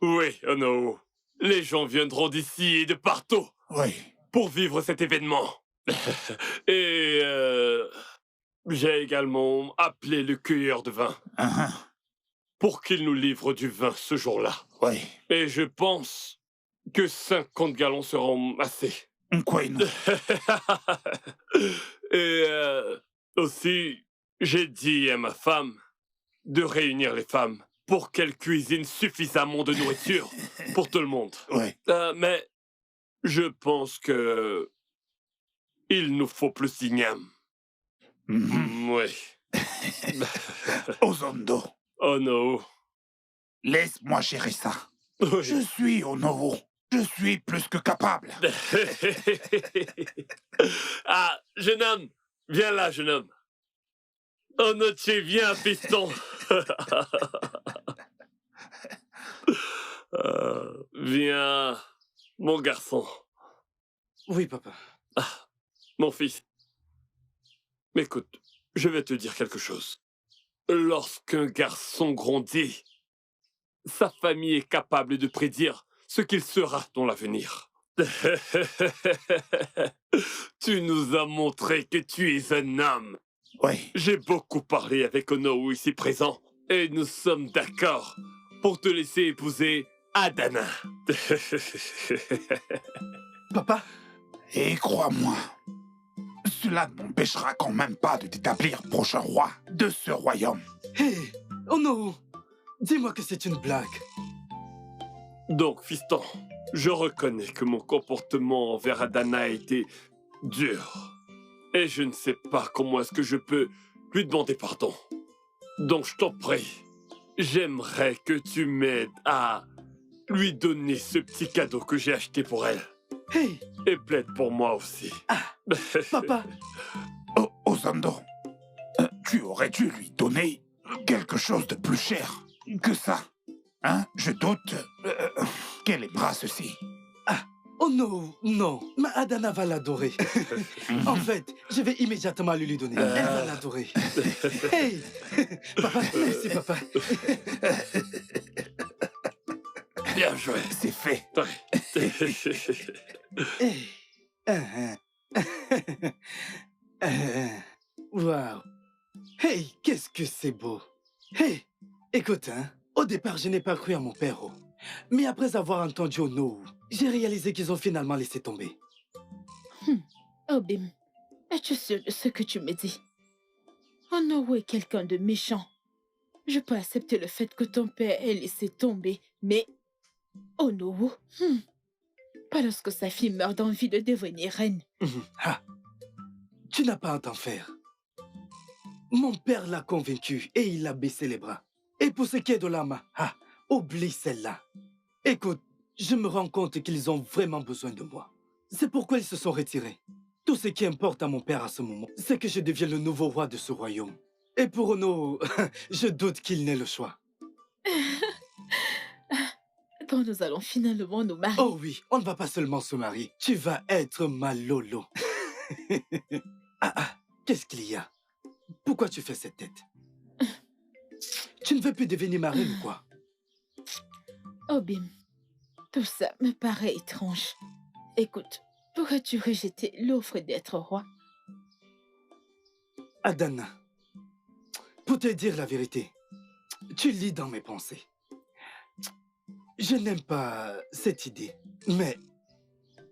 Oui, oh non. Les gens viendront d'ici et de partout. Oui. Pour vivre cet événement. Et j'ai également appelé le cueilleur de vin. Pour qu'il nous livre du vin ce jour-là. Oui. Et je pense que 50 gallons seront assez. Quoi, non? Et aussi, j'ai dit à ma femme de réunir les femmes pour qu'elles cuisinent suffisamment de nourriture pour tout le monde. Oui. Mais je pense que il nous faut plus d'igname. Oui. Ozondo. Oh non. Laisse-moi gérer ça. Oui. Je suis Onowu. Je suis plus que capable. Ah, jeune homme. Viens là, jeune homme. Onoche, viens, fiston. Viens, mon garçon. Oui, papa. Mon fils. Écoute, je vais te dire quelque chose. Lorsqu'un garçon grandit, sa famille est capable de prédire ce qu'il sera dans l'avenir. Tu nous as montré que tu es un homme. Oui. J'ai beaucoup parlé avec Onowu ici présent et nous sommes d'accord pour te laisser épouser Adana. Papa? Et crois-moi, cela ne m'empêchera quand même pas de t'établir prochain roi de ce royaume. Hé, Onowu, dis-moi que c'est une blague. Donc, fiston, je reconnais que mon comportement envers Adana a été dur. Et je ne sais pas comment est-ce que je peux lui demander pardon. Donc, je t'en prie, j'aimerais que tu m'aides à lui donner ce petit cadeau que j'ai acheté pour elle. Hey, Et plaide pour moi aussi. papa, Oh, Ozando, tu aurais dû lui donner quelque chose de plus cher que ça. Hein? Je doute qu'elle aimera ceci. oh non, non, ma Adana va l'adorer. En fait, je vais immédiatement lui donner. Elle va l'adorer. Hey, papa, merci papa. Bien joué. C'est fait. Hey. Wow. Hey, qu'est-ce que c'est beau. Hey, écoute, hein, au départ, je n'ai pas cru à mon père. Oh. Mais après avoir entendu Onowu, j'ai réalisé qu'ils ont finalement laissé tomber. Obim, es-tu sûr de ce que tu me dis? Onowu est quelqu'un de méchant. Je peux accepter le fait que ton père ait laissé tomber, mais Onowu, pas lorsque sa fille meurt d'envie de devenir reine. Ah, tu n'as pas à t'en faire. Mon père l'a convaincu et il a baissé les bras. Et pour ce qui est de Lama, oublie celle-là. Écoute, je me rends compte qu'ils ont vraiment besoin de moi. C'est pourquoi ils se sont retirés. Tout ce qui importe à mon père à ce moment, c'est que je devienne le nouveau roi de ce royaume. Et pour Ono, je doute qu'il n'ait le choix. Quand nous allons finalement nous marier. Oh oui, on ne va pas seulement se marier. Tu vas être ma Lolo. Qu'est-ce qu'il y a? Pourquoi tu fais cette tête? Tu ne veux plus devenir ma reine ou quoi? Obim, tout ça me paraît étrange. Écoute, pourrais-tu rejeter l'offre d'être roi? Adana, pour te dire la vérité, tu lis dans mes pensées. Je n'aime pas cette idée, mais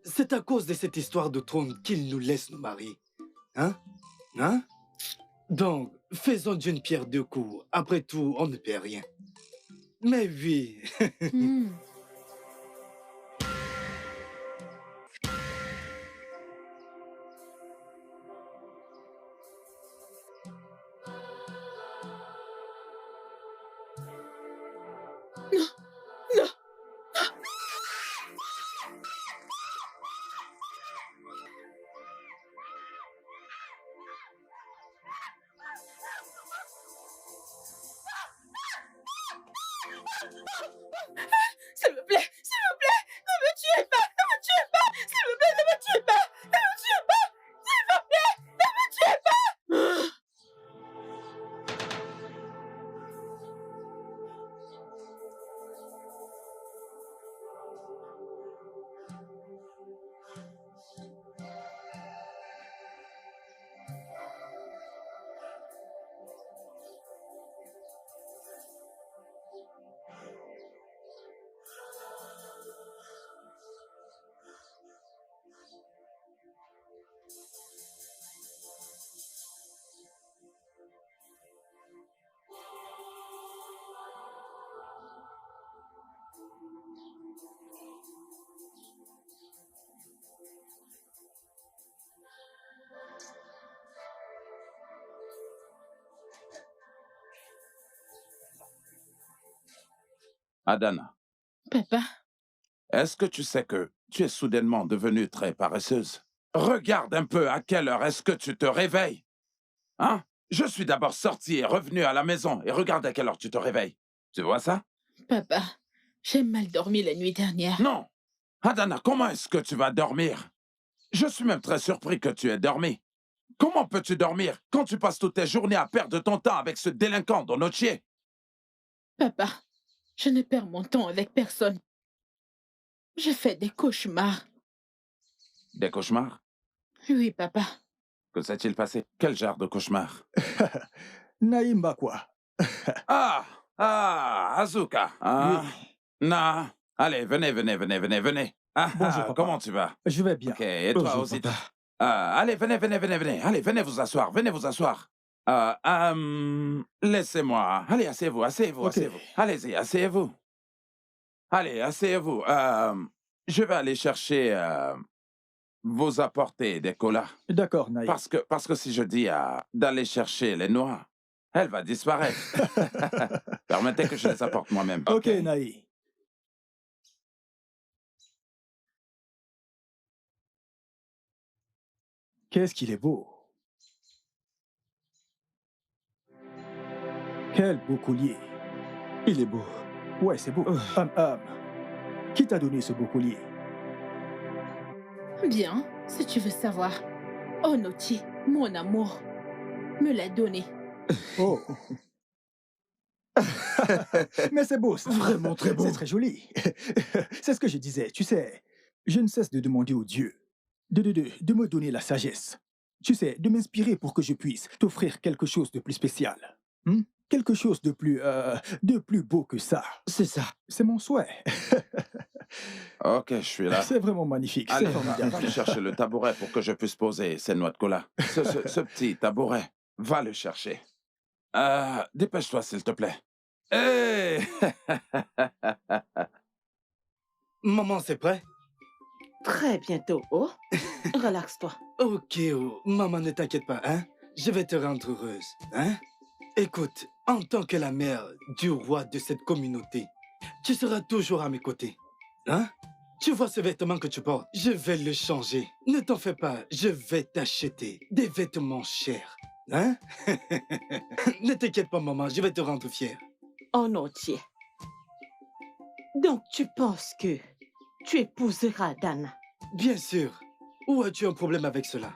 c'est à cause de cette histoire de trône qu'il nous laisse nous marier. Hein? Donc, faisons d'une pierre deux coups. Après tout, on ne perd rien. Mais oui. S'il vous plaît, ne me tuez pas, s'il vous plaît, ne me tuez pas, s'il vous plaît, ne me tuez pas. Adana, Papa, est-ce que tu sais que tu es soudainement devenue très paresseuse? Regarde un peu à quelle heure est-ce que tu te réveilles. Hein? Je suis d'abord sorti et revenu à la maison et regarde à quelle heure tu te réveilles. Tu vois ça? papa, J'ai mal dormi la nuit dernière. Non! Adana, comment est-ce que tu vas dormir? Je suis même très surpris que tu aies dormi. Comment peux-tu dormir quand tu passes toutes tes journées à perdre ton temps avec ce délinquant Donotier? Papa, je ne perds mon temps avec personne. Je fais des cauchemars. Des cauchemars? Oui, papa. Que s'est-il passé? Quel genre de cauchemar? Naïm Bakwa. Azuka. Ah, Oui. non. Allez, venez. Bonjour, papa. Comment tu vas? Je vais bien. Ok, et toi Bonjour, aussi? papa. Allez, venez. Allez, venez vous asseoir. Laissez-moi. Allez, asseyez-vous. Ok. Allez-y, asseyez-vous. Allez, asseyez-vous. Je vais aller chercher vous apporter des colas. D'accord, Naïm. Parce que si je dis d'aller chercher les noix, elle va disparaître. Permettez que je les apporte moi-même. Ok, Naïm. Qu'est-ce qu'il est beau. Quel beau collier. Il est beau. Ouais, c'est beau. Qui t'a donné ce beau collier? Bien, si tu veux savoir. Onoti, mon amour, me l'a donné. Oh. Mais c'est beau, ça. Vraiment très beau. C'est très joli. C'est ce que je disais. Tu sais, je ne cesse de demander au Dieu de me donner la sagesse. Tu sais, de m'inspirer pour que je puisse t'offrir quelque chose de plus spécial. Quelque chose de plus beau que ça. C'est ça. C'est mon souhait. Ok, je suis là. C'est vraiment magnifique. Allez, C'est formidable. va me chercher le tabouret pour que je puisse poser ces noix de cola. Ce petit tabouret, va le chercher. Dépêche-toi, s'il te plaît. Hey! Maman, c'est prêt? Très bientôt, oh. Relaxe-toi. Ok, oh. Maman, ne t'inquiète pas, hein? Je vais te rendre heureuse, hein? Écoute, en tant que la mère du roi de cette communauté, tu seras toujours à mes côtés, hein? Tu vois ce vêtement que tu portes? Je vais le changer. Ne t'en fais pas, je vais t'acheter des vêtements chers, hein? Ne t'inquiète pas, maman, je vais te rendre fière. Oh non, Thier. Donc tu penses que tu épouseras Dana? Bien sûr. Ou as-tu un problème avec cela?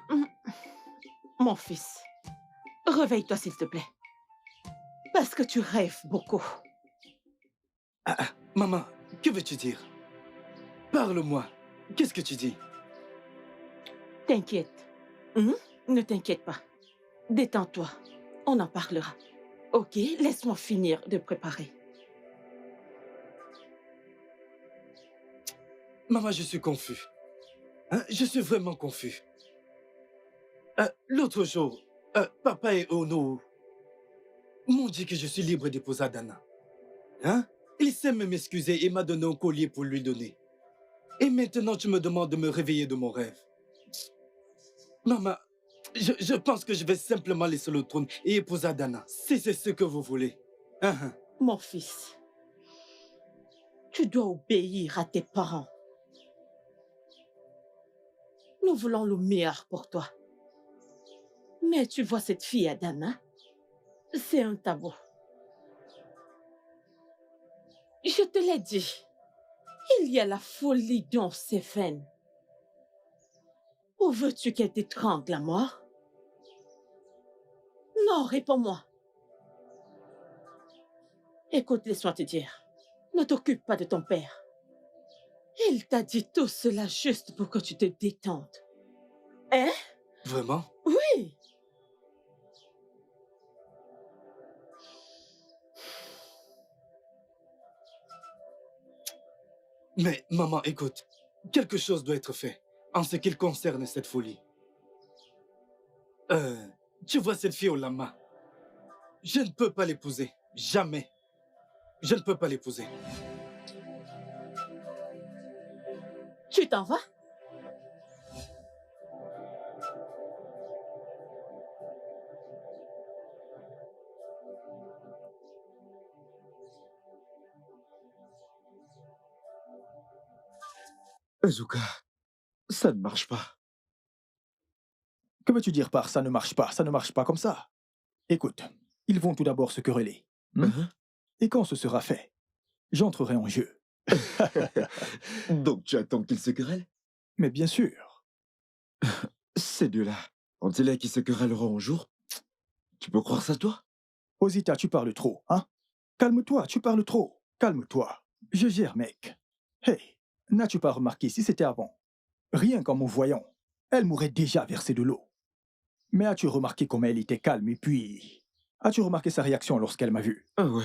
Mon fils, réveille-toi s'il te plaît. Parce que tu rêves beaucoup. Maman, que veux-tu dire? Parle-moi. Qu'est-ce que tu dis? T'inquiète. Ne t'inquiète pas. Détends-toi. On en parlera. Ok, laisse-moi finir de préparer. Maman, je suis confus. Hein? Je suis vraiment confus. L'autre jour, papa et Ono m'ont dit que je suis libre d'épouser Dana. Hein? Il sait même m'excuser et m'a donné un collier pour lui donner. Et maintenant, tu me demandes de me réveiller de mon rêve. Maman, je pense que je vais simplement laisser le trône et épouser Dana, si c'est ce que vous voulez. Mon fils, tu dois obéir à tes parents. Nous voulons le meilleur pour toi. Mais tu vois cette fille, Adana, c'est un tabou. Je te l'ai dit, il y a la folie dans ses veines. Ou veux-tu qu'elle t'étrangle à mort? Non, réponds-moi. Écoute, laisse-moi te dire, ne t'occupe pas de ton père. Il t'a dit tout cela juste pour que tu te détendes. Hein? Vraiment? Oui. Mais maman, écoute, quelque chose doit être fait en ce qui concerne cette folie. Tu vois cette fille au lama? Je ne peux pas l'épouser. Jamais. Je ne peux pas l'épouser. Tu t'en vas? Azuka, ça ne marche pas. Que veux-tu dire par ça ne marche pas? Ça ne marche pas comme ça. Écoute, ils vont tout d'abord se quereller. Et quand ce sera fait, j'entrerai en jeu. Donc tu attends qu'ils se querellent? Mais bien sûr. Ces deux-là, ont-ils qui se querelleront un jour? Tu peux croire ça, toi? Osita, tu parles trop, hein? Calme-toi, tu parles trop. Calme-toi. Je gère, mec. Hey, n'as-tu pas remarqué si c'était avant? Rien qu'en me voyant, elle m'aurait déjà versé de l'eau. Mais as-tu remarqué comment elle était calme et puis... As-tu remarqué sa réaction lorsqu'elle m'a vu? Ah ouais.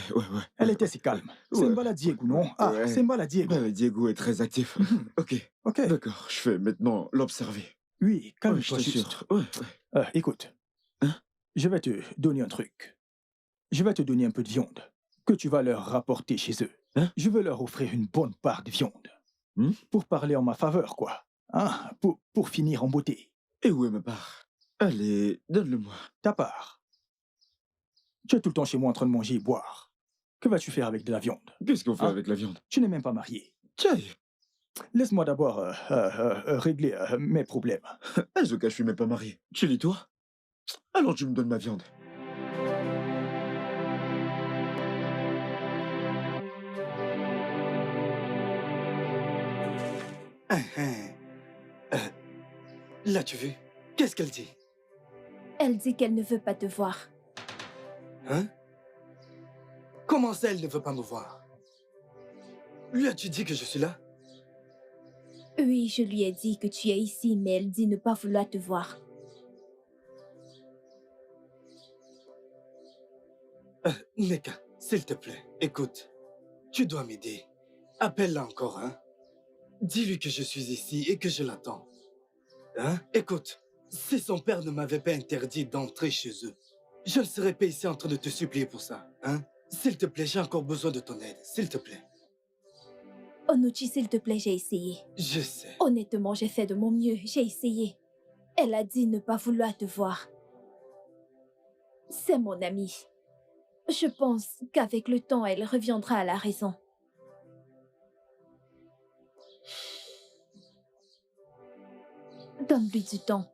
Elle était si calme. C'est Ouais. Mbala Diego, non? Ah, Ouais. c'est Mbala Diego. Ben, Diego est très actif. Ok, Ok. d'accord, je vais maintenant l'observer. Oui, Ouais, je calme-toi juste. t'assure. Ouais. Écoute, Hein? je vais te donner un truc. Je vais te donner un peu de viande que tu vas leur rapporter chez eux. Hein? Je veux leur offrir une bonne part de viande. Hmm? Pour parler en ma faveur, quoi. Hein? Pour finir en beauté. Et où est ma part? Allez, donne-le-moi. Ta part. Tu es tout le temps chez moi en train de manger et boire. Que vas-tu faire avec de la viande? Qu'est-ce qu'on fait Hein? avec la viande? Tu n'es même pas marié. Tiens, Laisse-moi d'abord régler mes problèmes. Azoka, je suis même pas marié. Tu l'es toi? Alors tu me donnes ma viande. Là, tu vu? Qu'est-ce qu'elle dit? Elle dit qu'elle ne veut pas te voir. Hein? Comment ça, elle ne veut pas me voir? Lui as-tu dit que je suis là? Oui, je lui ai dit que tu es ici, mais elle dit ne pas vouloir te voir. Neka, s'il te plaît, écoute. Tu dois m'aider. Appelle-la encore, hein? Dis-lui que je suis ici et que je l'attends. Hein? Écoute, si son père ne m'avait pas interdit d'entrer chez eux, je ne serais pas ici en train de te supplier pour ça, hein? S'il te plaît, j'ai encore besoin de ton aide, s'il te plaît. Onuchi, s'il te plaît, j'ai essayé. Je sais. Honnêtement, j'ai fait de mon mieux, j'ai essayé. Elle a dit ne pas vouloir te voir. C'est mon amie. Je pense qu'avec le temps, elle reviendra à la raison. Donne-lui du temps.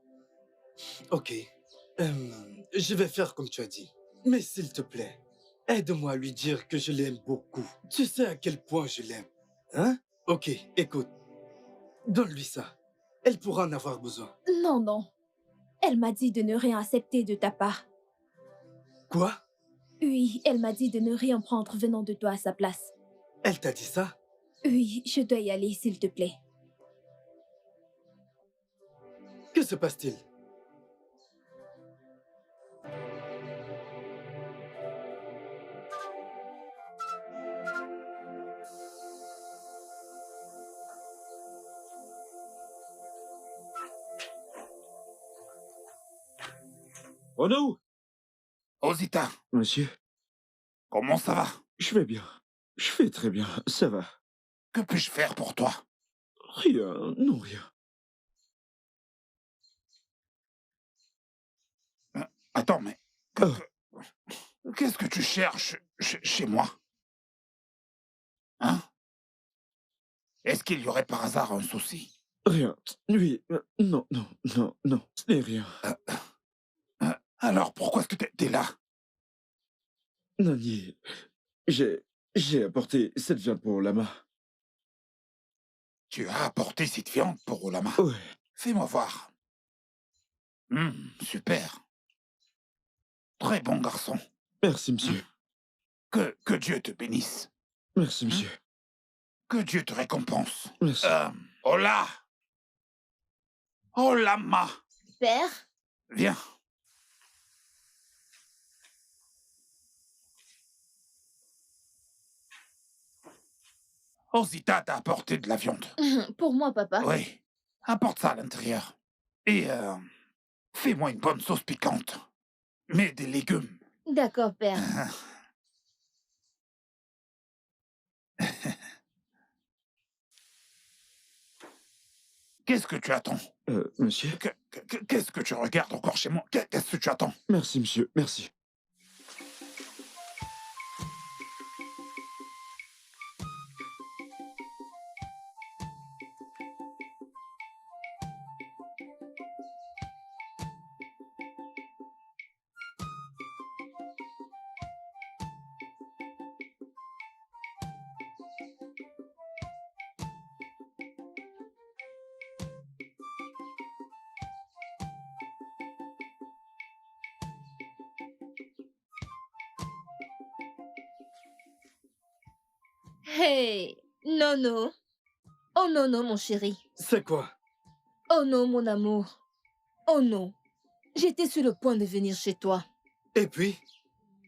Ok. Je vais faire comme tu as dit. Mais s'il te plaît, aide-moi à lui dire que je l'aime beaucoup. Tu sais à quel point je l'aime. Hein? Ok, écoute. Donne-lui ça. Elle pourra en avoir besoin. Non, non. Elle m'a dit de ne rien accepter de ta part. Quoi? Oui, elle m'a dit de ne rien prendre venant de toi à sa place. Elle t'a dit ça? Oui, je dois y aller, s'il te plaît. Que se passe-t-il? Ono! Osita, Monsieur, comment ça va? je vais bien. Je vais très bien, ça va. Que puis-je faire pour toi? Rien, non rien. Attends, mais... Qu'est-ce que tu cherches chez moi? Hein? Est-ce qu'il y aurait par hasard un souci? Rien. Oui, non, ce n'est rien. Alors pourquoi est-ce que t'es là? Nani, j'ai apporté cette viande pour Lama. Tu as apporté cette viande pour Olama? Ouais. Fais-moi voir. Super. Très bon garçon. Merci, monsieur. Que Dieu te bénisse. Merci, monsieur. Que Dieu te récompense. Merci. Ola! Olama! Père, Viens. Osita t'a apporté de la viande. pour moi, papa. Oui. Apporte ça à l'intérieur. Et fais-moi une bonne sauce piquante. Mets des légumes. D'accord, père. Qu'est-ce que tu attends? Monsieur? Qu'est-ce que tu regardes encore chez moi? Qu'est-ce que tu attends? Merci, monsieur, merci. Hey, non, non. Oh non, non, mon chéri. C'est quoi? Oh non, mon amour. Oh non. J'étais sur le point de venir chez toi. Et puis,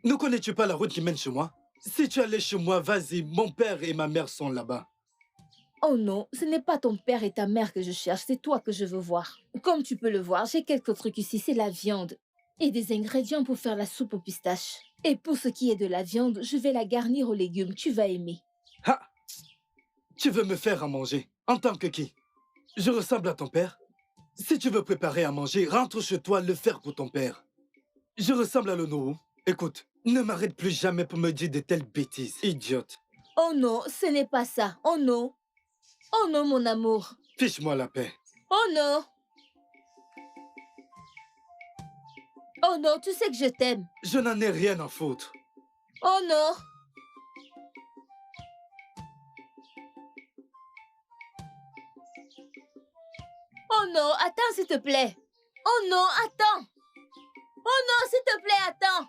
ne connais-tu pas la route qui mène chez moi? Si tu allais chez moi, vas-y, mon père et ma mère sont là-bas. Oh non, ce n'est pas ton père et ta mère que je cherche, c'est toi que je veux voir. Comme tu peux le voir, j'ai quelques trucs ici, c'est la viande. Et des ingrédients pour faire la soupe aux pistaches. Et pour ce qui est de la viande, je vais la garnir aux légumes, tu vas aimer. Ha! Tu veux me faire à manger? En tant que qui? Je ressemble à ton père? Si tu veux préparer à manger, rentre chez toi le faire pour ton père. Je ressemble à l'Onowu. Écoute, ne m'arrête plus jamais pour me dire de telles bêtises, idiote. Oh non, ce n'est pas ça. Oh non. Oh non, mon amour. Fiche-moi la paix. Oh non. Oh non, tu sais que je t'aime. Je n'en ai rien à foutre. Oh non. Oh non, attends s'il te plaît. Oh non, attends. Oh non, s'il te plaît, attends.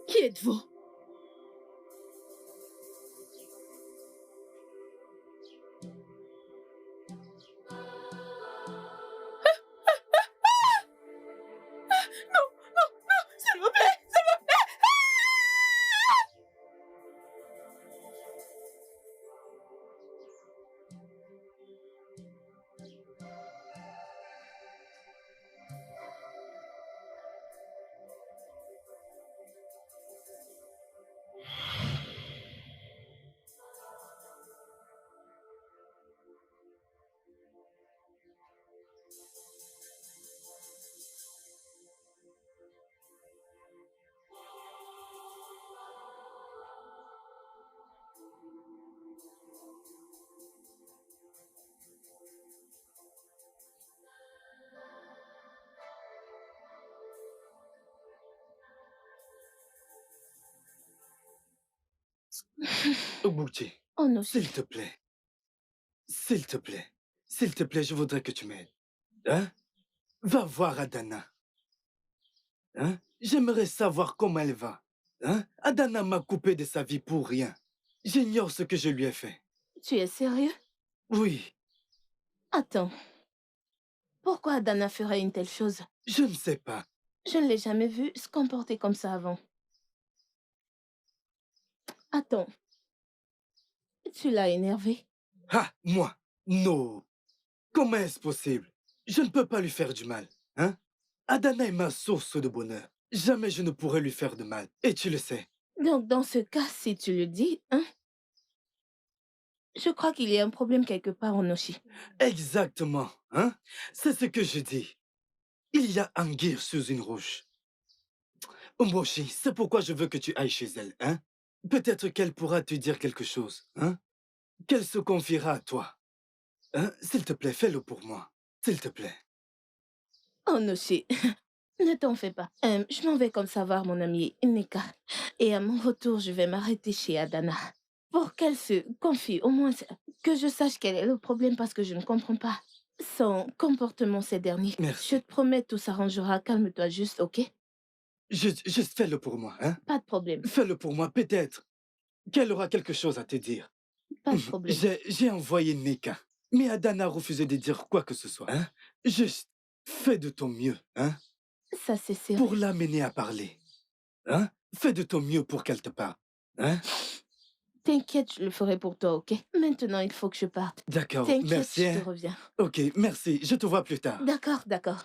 Qui êtes-vous? Non, non, non, s'il vous plaît, s'il vous plaît. Obuchi, Oh non, s'il te plaît. S'il te plaît. S'il te plaît, je voudrais que tu m'aides. Hein? Va voir Adana. Hein? J'aimerais savoir comment elle va. Hein? Adana m'a coupé de sa vie pour rien. J'ignore ce que je lui ai fait. tu es sérieux? Oui, Attends. Pourquoi Adana ferait une telle chose? je ne sais pas. Je ne l'ai jamais vue se comporter comme ça avant. Attends. Tu l'as énervée? Ah, moi? Non. Comment est-ce possible? Je ne peux pas lui faire du mal. Hein? Adana est ma source de bonheur. Jamais je ne pourrais lui faire de mal. Et tu le sais. Donc, dans ce cas, si tu le dis, hein? Je crois qu'il y a un problème quelque part en Oshi. Exactement. Hein? C'est ce que je dis. Il y a anguille sous une roche. Omboshi, c'est pourquoi je veux que tu ailles chez elle. Hein? Peut-être qu'elle pourra te dire quelque chose. Hein? Qu'elle se confiera à toi. Hein? S'il te plaît, fais-le pour moi. S'il te plaît. Oh, Onoshi, ne t'en fais pas. Je m'en vais comme savoir mon amie Neka. Et à mon retour, je vais m'arrêter chez Adana. Pour qu'elle se confie, au moins que je sache quel est le problème parce que je ne comprends pas son comportement ces derniers. Merci. Je te promets, tout s'arrangera. Calme-toi juste, ok? Juste fais-le pour moi. Hein? Pas de problème. Fais-le pour moi. Peut-être qu'elle aura quelque chose à te dire. Pas de problème. J'ai envoyé Neka. Mais Adana a refusé de dire quoi que ce soit. Hein? Juste fais de ton mieux. Hein? Ça, c'est sérieux. Pour l'amener à parler. Hein? Fais de ton mieux pour qu'elle te parle. Hein? T'inquiète, je le ferai pour toi, ok? Maintenant, il faut que je parte. D'accord, T'inquiète, merci. je Hein? te reviens. Ok, merci. Je te vois plus tard. D'accord, d'accord.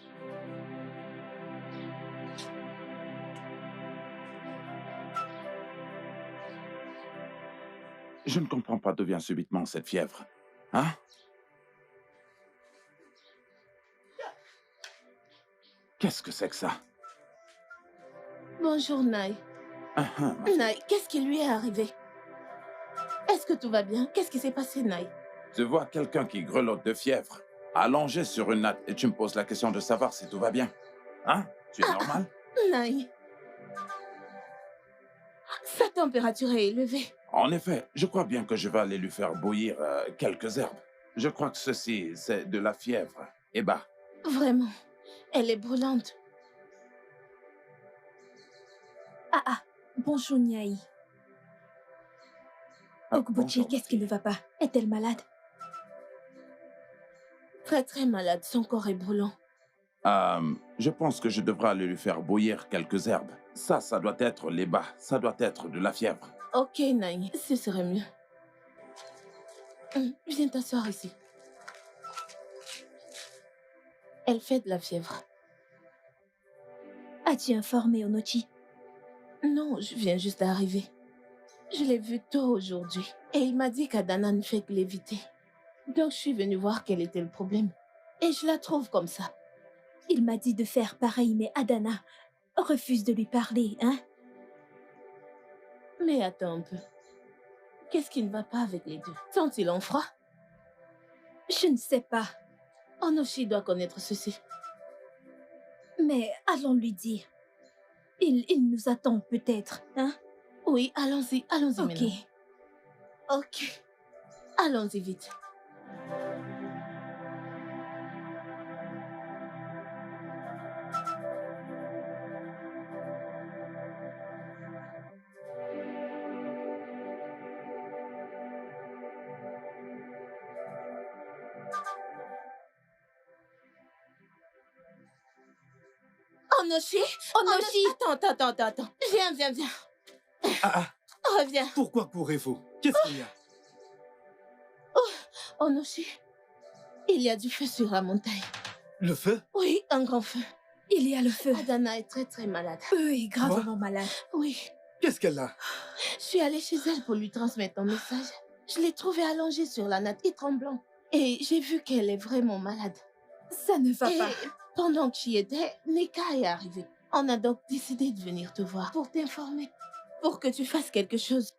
Je ne comprends pas d'où vient subitement cette fièvre. Hein? Qu'est-ce que c'est que ça? Bonjour, Nai. Ah, ah, Nai, qu'est-ce qui lui est arrivé? Est-ce que tout va bien? Qu'est-ce qui s'est passé, Naï? Tu vois quelqu'un qui grelotte de fièvre, allongé sur une natte, et tu me poses la question de savoir si tout va bien. Hein? Tu es normal? Naï, sa température est élevée. En effet, je crois bien que je vais aller lui faire bouillir quelques herbes. Je crois que ceci, c'est de la fièvre. Et bah, Vraiment, elle est brûlante. Bonjour, Niaï. Ogbuchi, bonjour. qu'est-ce qui ne va pas? Est-elle malade? Très très malade, son corps est brûlant. Je pense que je devrais aller lui faire bouillir quelques herbes. Ça doit être les bas. Ça doit être de la fièvre. Ok, Naï, ce serait mieux. Viens t'asseoir ici. Elle fait de la fièvre. As-tu informé Onochi? Non, je viens juste d'arriver. Je l'ai vu tôt aujourd'hui. Et il m'a dit qu'Adana ne fait que l'éviter. Donc je suis venue voir quel était le problème. Et je la trouve comme ça. Il m'a dit de faire pareil, mais Adana refuse de lui parler, hein? Mais attends un peu. Qu'est-ce qui ne va pas avec les deux? Sont-ils en froid? Je ne sais pas, Onoshi doit connaître ceci. mais allons lui dire. Il nous attend peut-être, hein? Oui, allons-y Ok. maintenant. Ok. Allons-y vite. Onoshi? Onoshi! Attends. Viens. Reviens. Pourquoi courez-vous? Qu'est-ce qu'il y a? Onoshi, il y a du feu sur la montagne. Le feu? Oui, un grand feu. Il y a le feu. Adana est très très malade. Oui, gravement malade. Oui, Qu'est-ce qu'elle a? je suis allée chez elle pour lui transmettre un message. Je l'ai trouvée allongée sur la natte et tremblant. Et j'ai vu qu'elle est vraiment malade. Ça ne va Et pas. pendant que j'y étais, Neka est arrivé. On a donc décidé de venir te voir pour t'informer. Pour que tu fasses quelque chose.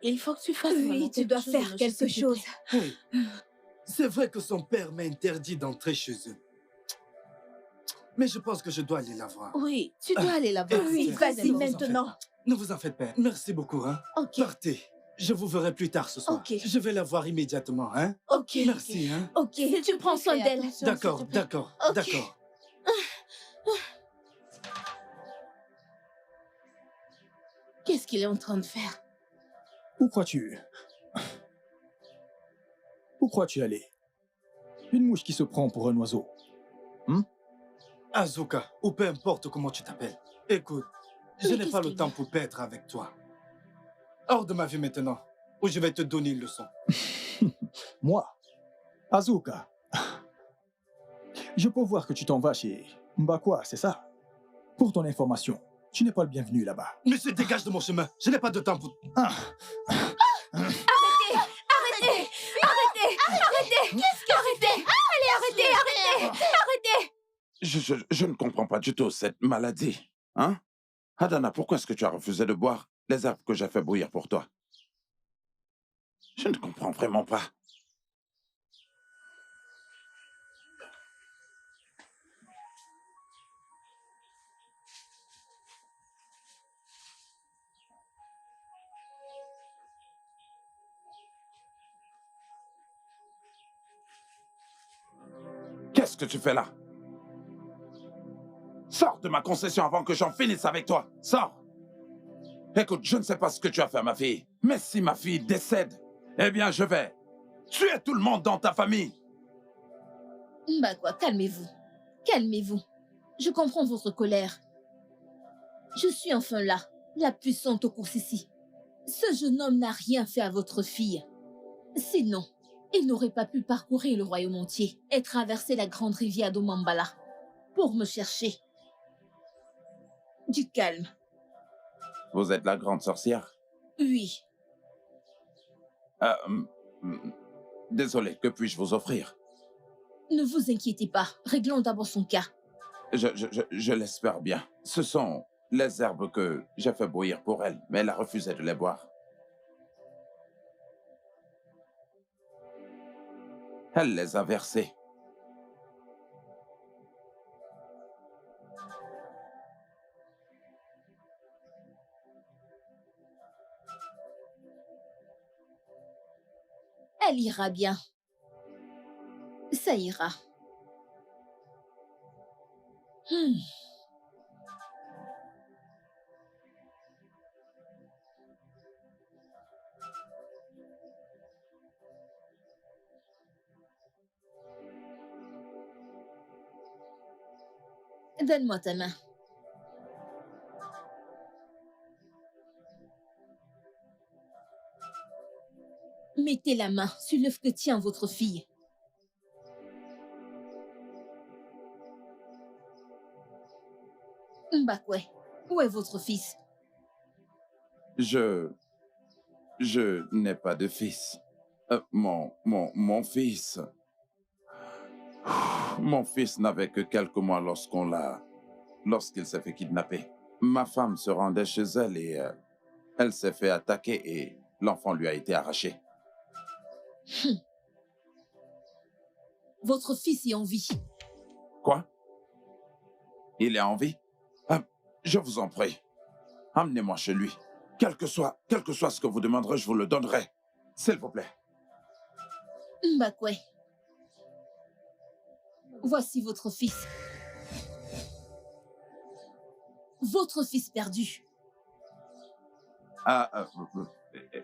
Il faut que tu fasses vraiment Oui, tu quelque dois chose, faire Onoshi, quelque s'il te chose. plaît. Oui. C'est vrai que son père m'a interdit d'entrer chez eux. Mais je pense que je dois aller la voir. Oui, tu dois aller la voir. Oui, c'est très vas-y important. maintenant. Ne vous en faites pas. Merci beaucoup, hein. Ok, Partez. Je vous verrai plus tard ce soir. Ok. Je vais la voir immédiatement, hein. ok. Merci, hein. Ok, S'il te tu prends plaît, soin fais d'elle. attention, D'accord, s'il te plaît. d'accord, Ok. d'accord. Qu'est-ce qu'il est en train de faire? Où crois-tu? Où crois-tu aller? Une mouche qui se prend pour un oiseau. Azuka, ou peu importe comment tu t'appelles. Écoute, je Mais n'ai qu'est-ce pas le qu'il temps y a? pour perdre avec toi. Hors de ma vie maintenant, ou je vais te donner une leçon. Moi? Azuka. Je peux voir que tu t'en vas chez Mbakwa, c'est ça? Pour ton information, tu n'es pas le bienvenu là-bas. Monsieur, dégage de mon chemin. Je n'ai pas de temps pour... Ah. Arrêtez! Arrêtez! Je ne comprends pas du tout cette maladie. Hein? Adana, pourquoi est-ce que tu as refusé de boire les herbes que j'ai fait bouillir pour toi? Je ne comprends vraiment pas. Qu'est-ce que tu fais là? Sors de ma concession avant que j'en finisse avec toi. Sors! Écoute, je ne sais pas ce que tu as fait à ma fille, mais si ma fille décède, eh bien je vais tuer tout le monde dans ta famille. Bah quoi, calmez-vous. Calmez-vous. Je comprends votre colère. Je suis enfin là, la puissante au ici. Ce jeune homme n'a rien fait à votre fille. Sinon, il n'aurait pas pu parcourir le royaume entier et traverser la grande rivière d'Omambala pour me chercher. Du calme. Vous êtes la grande sorcière? Oui. Désolé, que puis-je vous offrir? Ne vous inquiétez pas, réglons d'abord son cas. Je l'espère bien. Ce sont les herbes que j'ai fait bouillir pour elle, mais elle a refusé de les boire. Elle les a versés. Elle ira bien. Ça ira. Hmm. Donne-moi ta main. Mettez la main sur l'œuf que tient votre fille. Mbakwe, où est votre fils? Je n'ai pas de fils. Mon fils... Mon fils n'avait que quelques mois lorsqu'il s'est fait kidnapper. Ma femme se rendait chez elle et elle s'est fait attaquer et l'enfant lui a été arraché. Votre fils est en vie. Quoi? Il est en vie? Je vous en prie. Amenez-moi chez lui. Quel que soit ce que vous demanderez, je vous le donnerai. S'il vous plaît. Mbakwe. Voici votre fils. Votre fils perdu.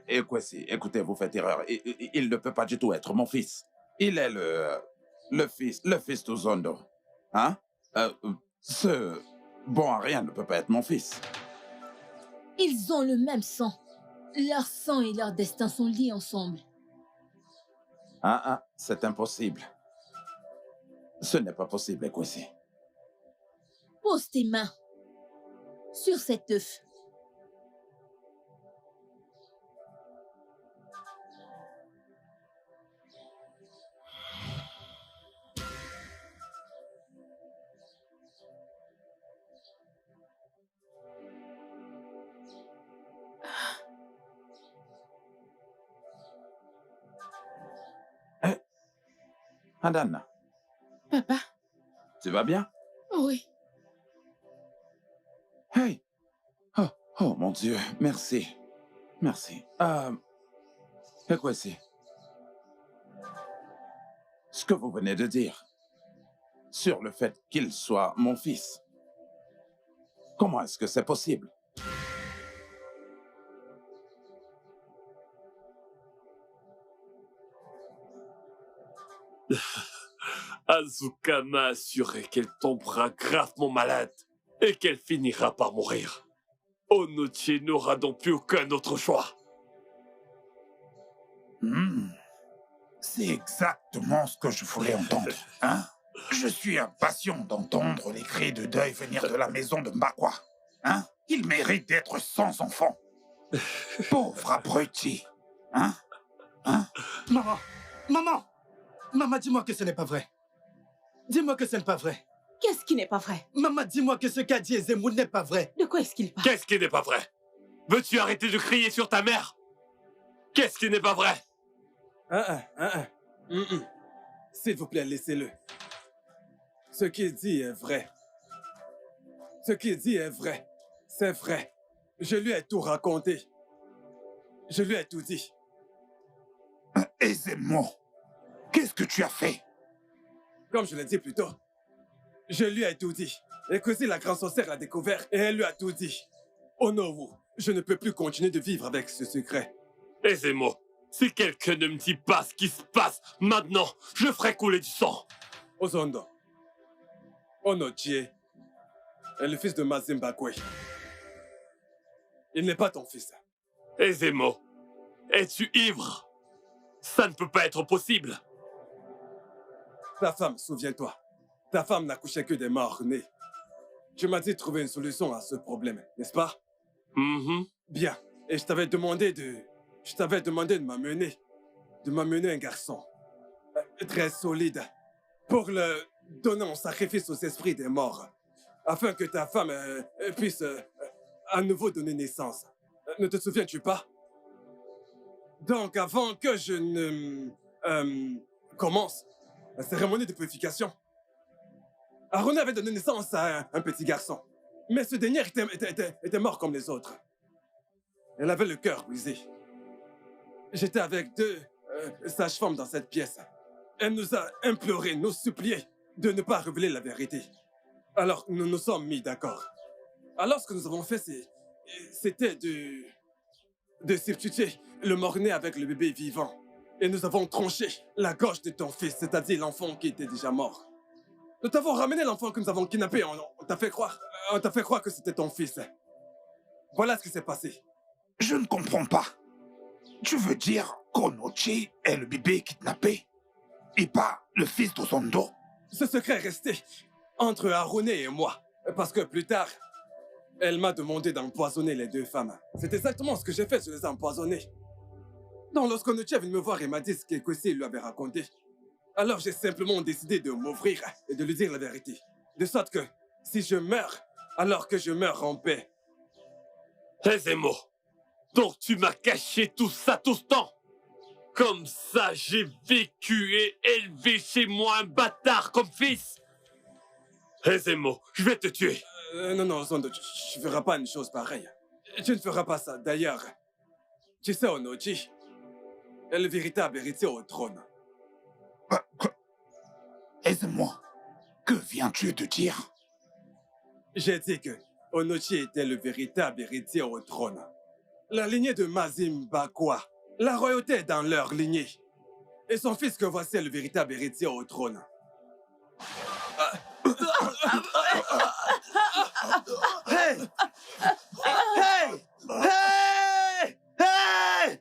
Écoutez, vous faites erreur. Il ne peut pas du tout être mon fils. Il est le fils d'Uzondo. Hein? Ce bon à rien ne peut pas être mon fils. Ils ont le même sang. Leur sang et leur destin sont liés ensemble. C'est impossible. Ce n'est pas possible, Ekwesi. Pose tes mains sur cet œuf. Adana. Papa? Tu vas bien? Oui. Hey! Oh, mon Dieu, merci. Merci. Ekwesi. Ce que vous venez de dire sur le fait qu'il soit mon fils, comment est-ce que c'est possible? Asuka m'a assuré qu'elle tombera gravement malade et qu'elle finira par mourir. Onochi n'aura donc plus aucun autre choix. C'est exactement ce que je voulais entendre, hein? Je suis impatient d'entendre les cris de deuil venir de la maison de Mbakwa. Hein? Il mérite d'être sans enfant. Pauvre abruti. Hein? Maman, dis-moi que ce n'est pas vrai. Dis-moi que ce n'est pas vrai. Qu'est-ce qui n'est pas vrai? Maman, dis-moi que ce qu'a dit Ezemo n'est pas vrai. De quoi est-ce qu'il parle? Qu'est-ce qui n'est pas vrai? Veux-tu arrêter de crier sur ta mère? Qu'est-ce qui n'est pas vrai? S'il vous plaît, laissez-le. Ce qu'il dit est vrai. Ce qu'il dit est vrai. C'est vrai. Je lui ai tout raconté. Je lui ai tout dit. Ezemo, qu'est-ce que tu as fait? Comme je l'ai dit plus tôt, je lui ai tout dit. Ekwesi, la grande sorcière, l'a découvert et elle lui a tout dit. Onowu, je ne peux plus continuer de vivre avec ce secret. Ezemo, si quelqu'un ne me dit pas ce qui se passe maintenant, je ferai couler du sang. Ozondo, Onochie est le fils de Mazimbakwe. Il n'est pas ton fils. Ezemo, es-tu ivre? Ça ne peut pas être possible. Ta femme, souviens-toi, ta femme n'accouchait que des morts-nés. Tu m'as dit de trouver une solution à ce problème, n'est-ce pas? Bien. Et je t'avais demandé de m'amener un garçon très solide pour le donner en sacrifice aux esprits des morts, afin que ta femme puisse à nouveau donner naissance. Ne te souviens-tu pas? Donc, avant que je ne commence la cérémonie de purification. Aaron avait donné naissance à un petit garçon. Mais ce dernier était mort comme les autres. Elle avait le cœur brisé. J'étais avec deux sages-femmes dans cette pièce. Elle nous a imploré, nous supplié de ne pas révéler la vérité. Alors, nous nous sommes mis d'accord. Alors, ce que nous avons fait, c'était de substituer le mort-né avec le bébé vivant. Et nous avons tranché la gorge de ton fils, c'est-à-dire l'enfant qui était déjà mort. Nous t'avons ramené l'enfant que nous avons kidnappé. On t'a fait croire que c'était ton fils. Voilà ce qui s'est passé. Je ne comprends pas. Tu veux dire qu'Onochi est le bébé kidnappé et pas le fils d'Ozondo? Ce secret est resté entre Arune et moi. Parce que plus tard, elle m'a demandé d'empoisonner les deux femmes. C'est exactement ce que j'ai fait, je les ai empoisonnées. Donc lorsqu'Onochi est venu me voir et m'a dit ce qu'Ekwesi lui avait raconté, alors j'ai simplement décidé de m'ouvrir et de lui dire la vérité. De sorte que, si je meurs, alors que je meurs en paix. Ezemo, donc tu m'as caché tout ça tout ce temps. Comme ça, j'ai vécu et élevé chez moi un bâtard comme fils. Ezemo, je vais te tuer. Non, Zondo, tu ne feras pas une chose pareille. Tu ne feras pas ça. D'ailleurs, tu sais, Onochi est le véritable héritier au trône. Aide-moi. Que viens-tu de dire? J'ai dit que Onochi était le véritable héritier au trône. La lignée de Mazim Bakwa, la royauté est dans leur lignée. Et son fils que voici est le véritable héritier au trône. Hey! Hey! Hey! Hey!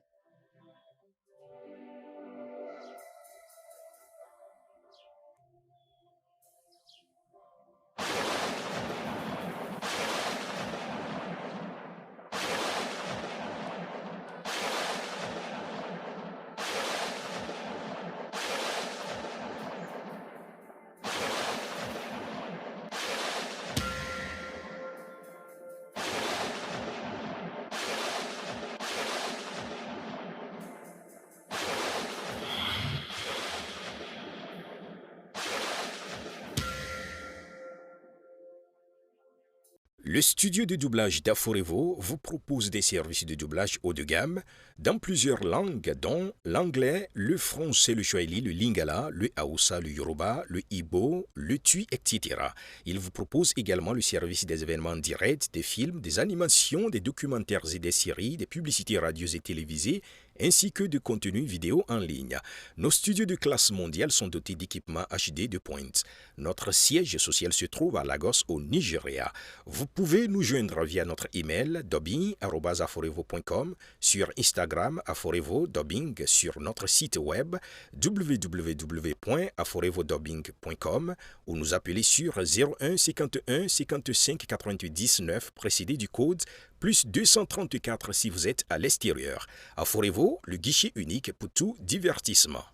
Le studio de doublage d'Aforevo vous propose des services de doublage haut de gamme dans plusieurs langues, dont l'anglais, le français, le swahili, le lingala, le hausa, le yoruba, le igbo, le tui, etc. Il vous propose également le service des événements directs, des films, des animations, des documentaires et des séries, des publicités radio et télévisées, ainsi que de contenus vidéo en ligne. Nos studios de classe mondiale sont dotés d'équipements HD de pointe. Notre siège social se trouve à Lagos, au Nigeria. Vous pouvez nous joindre via notre email dubbing@aforevo.com, sur Instagram Aforevo Dubbing, sur notre site web www.aforevodubbing.com ou nous appeler sur 01 51 55 98 19 précédé du code plus 234 si vous êtes à l'extérieur. Aforevo, le guichet unique pour tout divertissement.